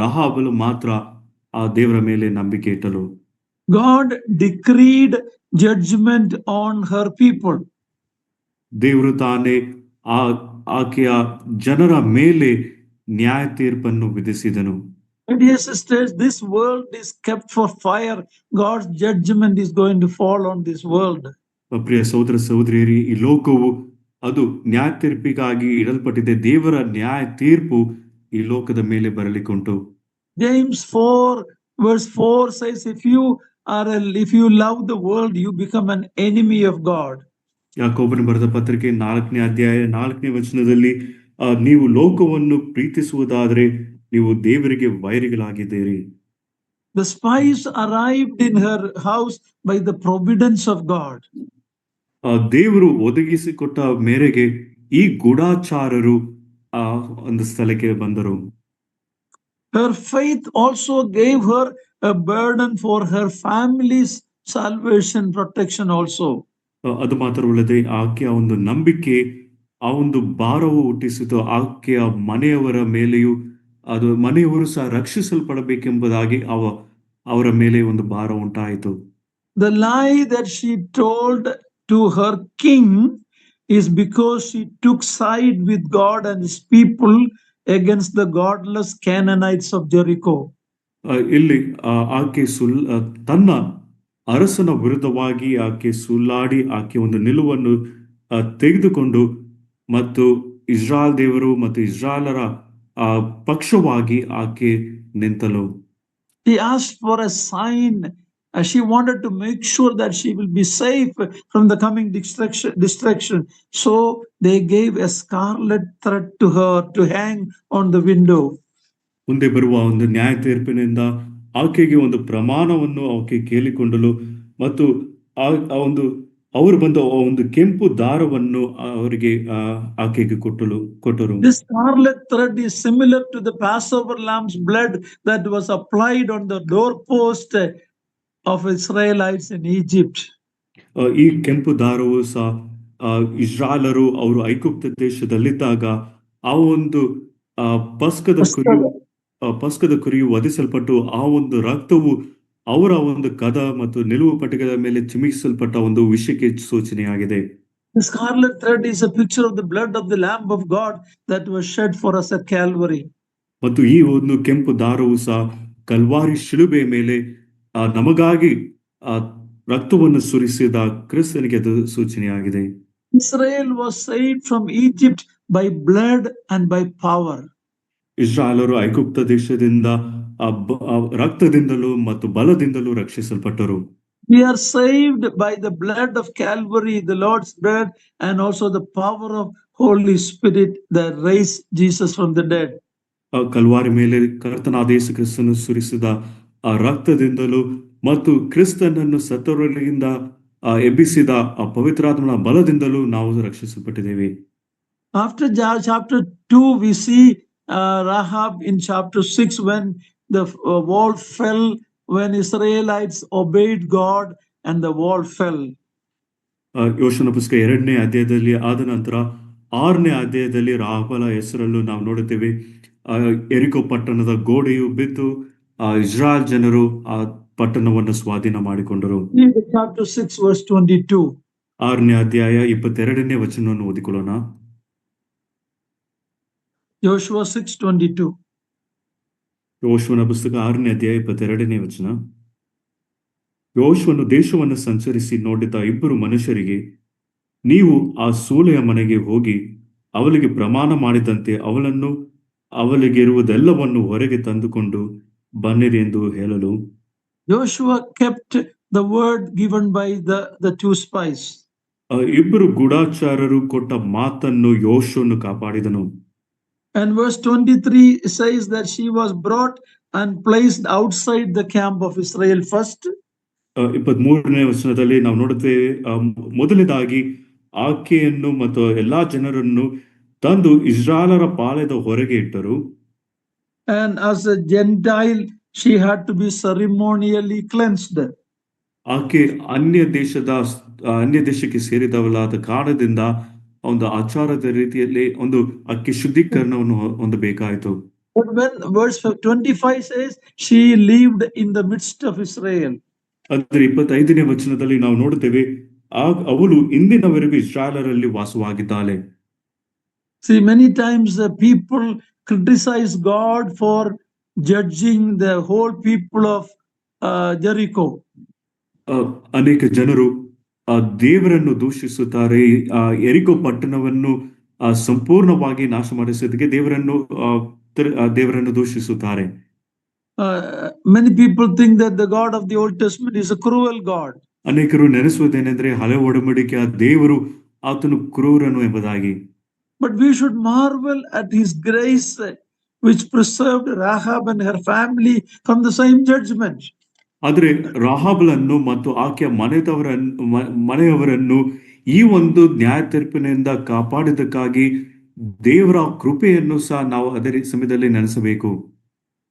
ರಾಹಾಬಳು ಮಾತ್ರ ಆ ದೇವರ ಮೇಲೆ ನಂಬಿಕೆ ಇಟ್ಟಳು. God decreed judgment on her people. ದೇವರು ತಾನೇ ಆಕೆಯ ಜನರ ಮೇಲೆ ನ್ಯಾಯ ತೀರ್ಪನ್ನು ವಿಧಿಸಿದನು. Dear sisters, this world is kept for fire. God's judgment is going to fall on this world. ಪ್ರಿಯ ಸಹೋದರ ಸಹೋದರಿಯರಿ, ಈ ಲೋಕವು ಅದು ನ್ಯಾಯ ತೀರ್ಪಿಗಾಗಿ ಇಡಲ್ಪಟ್ಟಿದೆ. ದೇವರ ನ್ಯಾಯ ತೀರ್ಪು ಈ ಲೋಕದ ಮೇಲೆ ಬರಲಿಕ್ಕುಂಟು. James 4:4 says, if you love the world, you become an enemy of God. ಯಾಕೋಬನು ಬರೆದ ಪತ್ರಿಕೆ 4ನೇ ಅಧ್ಯಾಯ 4ನೇ ವಚನದಲ್ಲಿ ನೀವು ಲೋಕವನ್ನು ಪ್ರೀತಿಸುವುದಾದರೆ ನೀವು ದೇವರಿಗೆ ವೈರಿಗಳಾಗಿದ್ದೀರಿ. The spies arrived in her house by the providence of God. ದೇವರು ಒದಗಿಸಿಕೊಟ್ಟ ಮೇರೆಗೆ ಈ ಗೂಢಚಾರರು ಒಂದು ಸ್ಥಳಕ್ಕೆ ಬಂದರು. Her faith also gave her a burden for her family's salvation, protection also. ಅದು ಮಾತ್ರವಲ್ಲದೆ ಆಕೆಯ ಒಂದು ನಂಬಿಕೆ ಆ ಒಂದು ಭಾರವು ಹುಟ್ಟಿಸಿತು. ಆಕೆಯ ಮನೆಯವರ ಮೇಲೆಯೂ ಅದು ಮನೆಯವರು ಸಹ ರಕ್ಷಿಸಲ್ಪಡಬೇಕೆಂಬುದಾಗಿ ಅವರ ಮೇಲೆ ಒಂದು ಭಾರ ಉಂಟಾಯಿತು. The lie that she told to her king is because she took side with God and his people against the godless Canaanites of Jericho. ಇಲ್ಲಿ ಆಕೆ ತನ್ನ ಅರಸನ ವಿರುದ್ಧವಾಗಿ ಆಕೆ ಸುಳ್ಳಾಡಿ ಆಕೆ ಒಂದು ನಿಲುವನ್ನು ತೆಗೆದುಕೊಂಡು ಮತ್ತು ಇಸ್ರಾಯೇಲ್ ದೇವರು ಮತ್ತು ಇಸ್ರಾಯೇಲರ ಪಕ್ಷವಾಗಿ ಆಕೆ ನಿಂತಳು. She asked for a sign. She wanted to make sure that she will be safe from the coming destruction. So they gave a scarlet thread to her to hang on the window. ಮುಂದೆ ಬರುವ ಒಂದು ನ್ಯಾಯ ತೀರ್ಪಿನಿಂದ ಆಕೆಗೆ ಒಂದು ಪ್ರಮಾಣವನ್ನು ಆಕೆ ಕೇಳಿಕೊಂಡಳು ಮತ್ತು ಅವರು ಬಂದ ಒಂದು ಕೆಂಪು ದಾರವನ್ನು ಅವರಿಗೆ ಆಕೆಗೆ ಕೊಟ್ಟರು. This scarlet thread is similar to the Passover lamb's blood that was applied on the doorpost of Israelites in Egypt. ಈ ಕೆಂಪು ದಾರವು ಸಹ ಆ, ಇಸ್ರಾಯೇಲರು ಅವರು ಐಗುಪ್ತ ದೇಶದಲ್ಲಿದ್ದಾಗ ಆ ಒಂದು ಆ, ಪಸ್ಕದ ಕುರಿಯು ಪಸ್ಕದ ಕುರಿಯು ವಧಿಸಲ್ಪಟ್ಟು ಆ ಒಂದು ರಕ್ತವು ಅವರ ಒಂದು ಕದ ಮತ್ತು ನಿಲುವು ಪಟ್ಟಿಗೆದ ಮೇಲೆ ಚಿಮಿಕಿಸಲ್ಪಟ್ಟ ಒಂದು ವಿಷಯಕ್ಕೆ ಸೂಚನೆಯಾಗಿದೆ. The scarlet thread is a picture of the blood of the Lamb of God that was shed for us at Calvary. ಮತ್ತು ಈ ಒಂದು ಕೆಂಪು ದಾರವು ಸಹ ಕಲ್ವಾರಿ ಶಿಲುಬೆಯ ಮೇಲೆ ನಮಗಾಗಿ ಆ ರಕ್ತವನ್ನು ಸುರಿಸಿದ ಕ್ರಿಸ್ತನಿಗೆ ಅದು ಸೂಚನೆಯಾಗಿದೆ. Israel was saved from Egypt by blood and by power. ಇಸ್ರಾಯೇಲರು ಐಗುಪ್ತ ದೇಶದಿಂದ ರಕ್ತದಿಂದಲೂ ಮತ್ತು ಬಲದಿಂದಲೂ ರಕ್ಷಿಸಲ್ಪಟ್ಟರು. We are saved by the blood of Calvary, the Lord's blood, and also the power of Holy Spirit that raised Jesus from the dead. Calvary ಮೇಲೆ ಕರ್ತನಾದ ಯೇಸು ಕ್ರಿಸ್ತನು ಸುರಿಸಿದ ಆ ರಕ್ತದಿಂದಲೂ ಮತ್ತು ಕ್ರಿಸ್ತನನ್ನು ಸತ್ತವರಿಂದ ಎಬ್ಬಿಸಿದ ಆ ಪವಿತ್ರಾತ್ಮನ ಬಲದಿಂದಲೂ ನಾವು ರಕ್ಷಿಸಲ್ಪಟ್ಟಿದ್ದೇವೆ. After chapter 2, we see Rahab in chapter 6 when the wall fell, when Israelites obeyed God and the wall fell. ಯೋಷನ ಪುಸ್ತಕ 2ನೇ ಅಧ್ಯಾಯದಲ್ಲಿ ಆದ ನಂತರ 6ನೇ ಅಧ್ಯಾಯದಲ್ಲಿ ರಾಹಬಳ ಹೆಸರಲ್ಲೂ ನಾವು ನೋಡುತ್ತೇವೆ. ಎರಿಕೋ ಪಟ್ಟಣದ ಗೋಡೆಯು ಬಿದ್ದು ಇಸ್ರಾಯೇಲ್ ಜನರು ಆ ಪಟ್ಟಣವನ್ನು ಸ್ವಾಧೀನ ಮಾಡಿಕೊಂಡರು. Chapter 6 verse 22. 6ನೇ ಅಧ್ಯಾಯ 22ನೇ ವಚನವನ್ನು ಓದಿಕೊಳ್ಳೋಣ. Joshua 6:22. ಯೋಶುವನ ಪುಸ್ತಕ 6ನೇ ಅಧ್ಯಾಯ 22ನೇ ವಚನ. ಯೋಶುವನು ದೇಶವನ್ನು ಸಂಚರಿಸಿ ನೋಡಿದ ಇಬ್ಬರು ಮನುಷ್ಯರಿಗೆ, ನೀವು ಆ ಸೂಳೆಯ ಮನೆಗೆ ಹೋಗಿ ಅವಳಿಗೆ ಪ್ರಮಾಣ ಮಾಡಿದಂತೆ ಅವಳನ್ನು ಅವಳಿಗಿರುವುದೆಲ್ಲವನ್ನು ಹೊರಗೆ ತಂದುಕೊಂಡು ಬನ್ನಿರಿ ಎಂದು ಹೇಳಲು, Joshua kept the word given by the two spies. ಇಬ್ಬರು ಗೂಢಚಾರರು ಕೊಟ್ಟ ಮಾತನ್ನು ಯೋಶುವನು ಕಾಪಾಡಿದನು. And verse 23 says that she was brought and placed outside the camp of Israel first. 23ನೇ ವಚನದಲ್ಲಿ ನಾವು ನೋಡುತ್ತೇವೆ, ಮೊದಲನೇದಾಗಿ ಆಕೆಯನ್ನು ಮತ್ತು ಎಲ್ಲಾ ಜನರನ್ನು ತಂದು ಇಸ್ರಾಯೇಲರ ಪಾಳೆಯದ ಹೊರಗೆ ಇಟ್ಟರು. And as a Gentile, she had to be ceremonially cleansed. ಆಕೆ ಅನ್ಯ ದೇಶಕ್ಕೆ ಸೇರಿದವಳಾದ ಕಾರಣದಿಂದ ಒಂದು ಆಚಾರದ ರೀತಿಯಲ್ಲಿ ಒಂದು ಆಕೆ ಶುದ್ಧೀಕರಣವನ್ನು ಹೊಂದಬೇಕಾಯಿತು. But when verse 25 says she lived in the midst of Israel. ಅಂದ್ರೆ 25ನೇ ವಚನದಲ್ಲಿ ನಾವು ನೋಡುತ್ತೇವೆ, ಅವಳು ಇಂದಿನವರೆಗೂ ಇಸ್ರಾಯೇಲರಲ್ಲಿ ವಾಸವಾಗಿದ್ದಾಳೆ. See, many times the people criticize God for judging the whole people of Jericho. ಅನೇಕ ಜನರು ದೇವರನ್ನು ದೂಷಿಸುತ್ತಾರೆ. ಎರಿಕೋ ಪಟ್ಟಣವನ್ನು ಸಂಪೂರ್ಣವಾಗಿ ನಾಶ ಮಾಡಿಸೋದಕ್ಕೆ ದೇವರನ್ನು ದೂಷಿಸುತ್ತಾರೆ. Many people think that the God of the Old Testament is a cruel God. ಅನೇಕರು ನೆನೆಸುವುದೇನೆಂದ್ರೆ ಹಳೆ ಒಡಂಬಡಿಕೆಯ ದೇವರು ಆತನು ಕ್ರೂರನು ಎಂಬುದಾಗಿ. But we should marvel at his grace which preserved Rahab and her family from the same judgment. ಆದರೆ ರಾಹಾಬಳನ್ನು ಮತ್ತು ಆಕೆಯ ಮನೆಯವರನ್ನು ಈ ಒಂದು ನ್ಯಾಯ ತೀರ್ಪಿನಿಂದ ಕಾಪಾಡಿದಕ್ಕಾಗಿ ದೇವರ ಕೃಪೆಯನ್ನು ಸಹ ನಾವು ಅದೇ ಸಮಯದಲ್ಲಿ ನೆನೆಸಬೇಕು.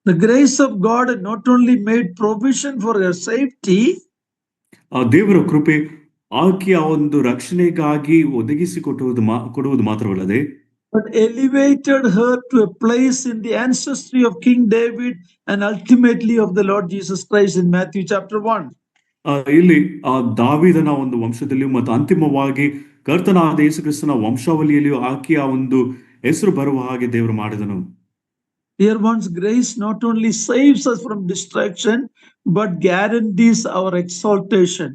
The grace of God not only made provision for her safety, ಆ ದೇವರ ಕೃಪೆ ಆಕೆಯ ಒಂದು ರಕ್ಷಣೆಗಾಗಿ ಕೊಡುವುದು ಮಾತ್ರವಲ್ಲದೆ, but elevated her to a place in the ancestry of King David and ultimately of the Lord Jesus Christ in Matthew chapter 1. ಇಲ್ಲಿ ದಾವೀದನ ಒಂದು ವಂಶದಲ್ಲಿಯೂ ಮತ್ತು ಅಂತಿಮವಾಗಿ ಕರ್ತನಾದ ಯೇಸು ಕ್ರಿಸ್ತನ ವಂಶಾವಳಿಯಲ್ಲಿಯೂ ಆಕೆಯ ಒಂದು ಹೆಸರು ಬರುವ ಹಾಗೆ ದೇವರು ಮಾಡಿದನು. Dear ones, grace not only saves us from destruction but guarantees our exaltation.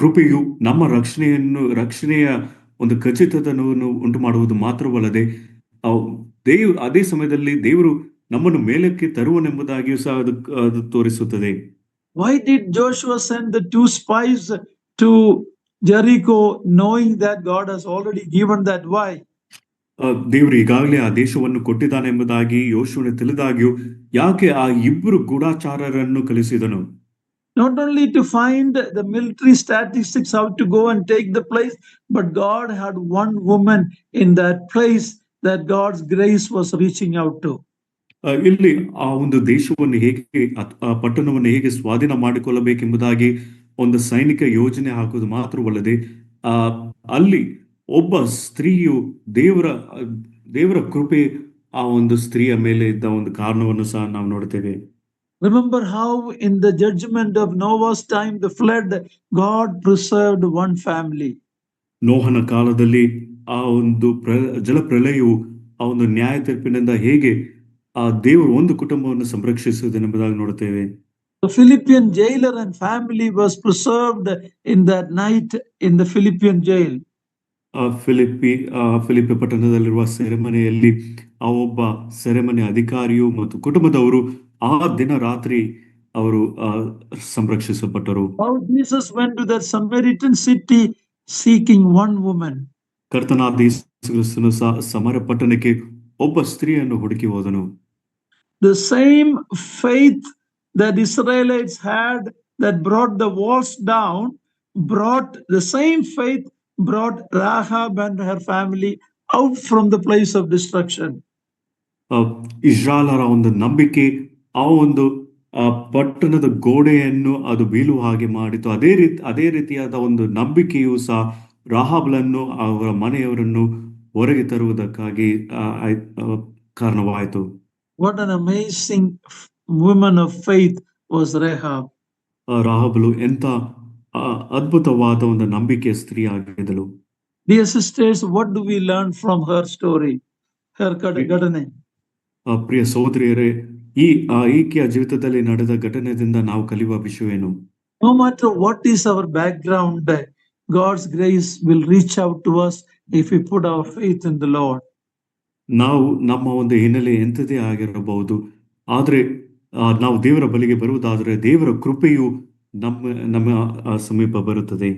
ಕೃಪೆಯು ನಮ್ಮ ರಕ್ಷಣೆಯ ಒಂದು ಖಚಿತತನವನ್ನು ಉಂಟು ಮಾಡುವುದು ಮಾತ್ರವಲ್ಲದೆ ಅದೇ ಸಮಯದಲ್ಲಿ ದೇವರು ನಮ್ಮನ್ನು ಮೇಲಕ್ಕೆ ತರುವನೆಂಬುದಾಗಿಯೂ ಸಹ ಅದು ತೋರಿಸುತ್ತದೆ. Why did Joshua send the two spies to Jericho knowing that God has already given that? Why? ದೇವರು ಈಗಾಗಲೇ ಆ ದೇಶವನ್ನು ಕೊಟ್ಟಿದ್ದಾನೆ ಎಂಬುದಾಗಿ ಯೋಶುವನು ತಿಳಿದಾಗ್ಯೂ ಯಾಕೆ ಆ ಇಬ್ಬರು ಗೂಢಚಾರರನ್ನು ಕಳಿಸಿದನು? Not only to find the military statistics how to go and take the place, but God had one woman in that place that God's grace was reaching out to. ಇಲ್ಲಿ ಆ ಒಂದು ದೇಶವನ್ನು ಹೇಗೆ ಆ ಪಟ್ಟಣವನ್ನು ಹೇಗೆ ಸ್ವಾಧೀನ ಮಾಡಿಕೊಳ್ಳಬೇಕೆಂಬುದಾಗಿ ಒಂದು ಸೈನಿಕ ಯೋಜನೆ ಹಾಕುವುದು ಮಾತ್ರವಲ್ಲದೆ ಆ ಅಲ್ಲಿ ಒಬ್ಬ ಸ್ತ್ರೀಯು ದೇವರ ದೇವರ ಕೃಪೆ ಆ ಒಂದು ಸ್ತ್ರೀಯ ಮೇಲೆ ಇದ್ದ ಒಂದು ಕಾರಣವನ್ನು ಸಹ ನಾವು ನೋಡ್ತೇವೆ. Remember how in the judgment of Noah's time, the flood, God preserved one family. ನೋಹನ ಕಾಲದಲ್ಲಿ ಆ ಒಂದು ಜಲಪ್ರಳಯವು ಆ ಒಂದು ನ್ಯಾಯ ತೀರ್ಪಿನಿಂದ ಹೇಗೆ ಆ ದೇವರು ಒಂದು ಕುಟುಂಬವನ್ನು ಸಂರಕ್ಷಿಸುವುದೆಂಬುದಾಗಿ ನೋಡುತ್ತೇವೆ. The Philippian jailer and family was preserved in that night in the Philippian jail. Philippi ಪಟ್ಟಣದಲ್ಲಿರುವ ಸೆರೆಮನೆಯಲ್ಲಿ ಆ ಒಬ್ಬ ಸೆರೆಮನೆ ಅಧಿಕಾರಿಯು ಮತ್ತು ಕುಟುಂಬದವರು ಆ ದಿನ ರಾತ್ರಿ ಅವರು ಸಂರಕ್ಷಿಸಲ್ಪಟ್ಟರು. How Jesus went to that Samaritan city seeking one woman. ಕರ್ತನಾದ ಯೇಸು ಕ್ರಿಸ್ತನು ಸಮರ ಪಟ್ಟಣಕ್ಕೆ ಒಬ್ಬ ಸ್ತ್ರೀಯನ್ನು ಹುಡುಕಿ ಹೋದನು. The same faith that Israelites had that brought the walls down, the same faith brought Rahab and her family out from the place of destruction. ಇಸ್ರಾಯೇಲರ ಒಂದು ನಂಬಿಕೆ ಆ ಒಂದು ಪಟ್ಟಣದ ಗೋಡೆಯನ್ನು ಅದು ಬೀಳುವ ಹಾಗೆ ಮಾಡಿತು. ಅದೇ ರೀತಿಯಾದ ಒಂದು ನಂಬಿಕೆಯು ಸಹ ರಾಹಾಬಳನ್ನು ಅವರ ಮನೆಯವರನ್ನು ಹೊರಗೆ ತರುವುದಕ್ಕಾಗಿ ಕಾರಣವಾಯಿತು. What an amazing woman of faith was Rahab. ರಾಹಾಬಳು ಎಂತ ಅದ್ಭುತವಾದ ಒಂದು ನಂಬಿಕೆಯ ಸ್ತ್ರೀ ಆಗಿದ್ದಳು. Dear sisters, what do we learn from her story, her ಘಟನೆ? ಪ್ರಿಯ ಸಹೋದರಿಯರೇ, ಈಕೆಯ ಜೀವಿತದಲ್ಲಿ ನಡೆದ ಘಟನೆಯಿಂದ ನಾವು ಕಲಿಯುವ ವಿಷಯವೇನು? No matter what is our background, God's grace will reach out to us if we put our faith in the Lord. ನಾವು ನಮ್ಮ ಒಂದು ಹಿನ್ನೆಲೆ ಎಂಥದೇ ಆಗಿರಬಹುದು, ಆದ್ರೆ ನಾವು ದೇವರ ಬಳಿಗೆ ಬರುವುದಾದರೆ ದೇವರ ಕೃಪೆಯು ನಮ್ಮ ಸಮೀಪ ಬರುತ್ತದೆ.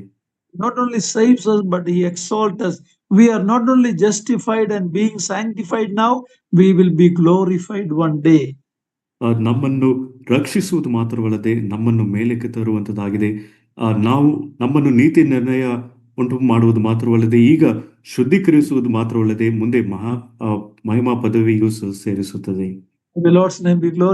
Not only saves us, but He exalts us. We are not only justified and being sanctified now, we will be glorified one day. ನಮ್ಮನ್ನು ರಕ್ಷಿಸುವುದು ಮಾತ್ರವಲ್ಲದೆ ನಮ್ಮನ್ನು ಮೇಲಕ್ಕೆ ತರುವಂತದ್ದಾಗಿದೆ. ನಾವು ನಮ್ಮನ್ನು ನೀತಿ ನಿರ್ಣಯ ಉಂಟು ಮಾಡುವುದು ಮಾತ್ರವಲ್ಲದೆ ಈಗ ಶುದ್ಧೀಕರಿಸುವುದು ಮಾತ್ರವಲ್ಲದೆ ಮುಂದೆ ಮಹಿಮಾ ಪದವಿಯೂ ಸೇರಿಸುತ್ತದೆ. The Lord's name be glorified.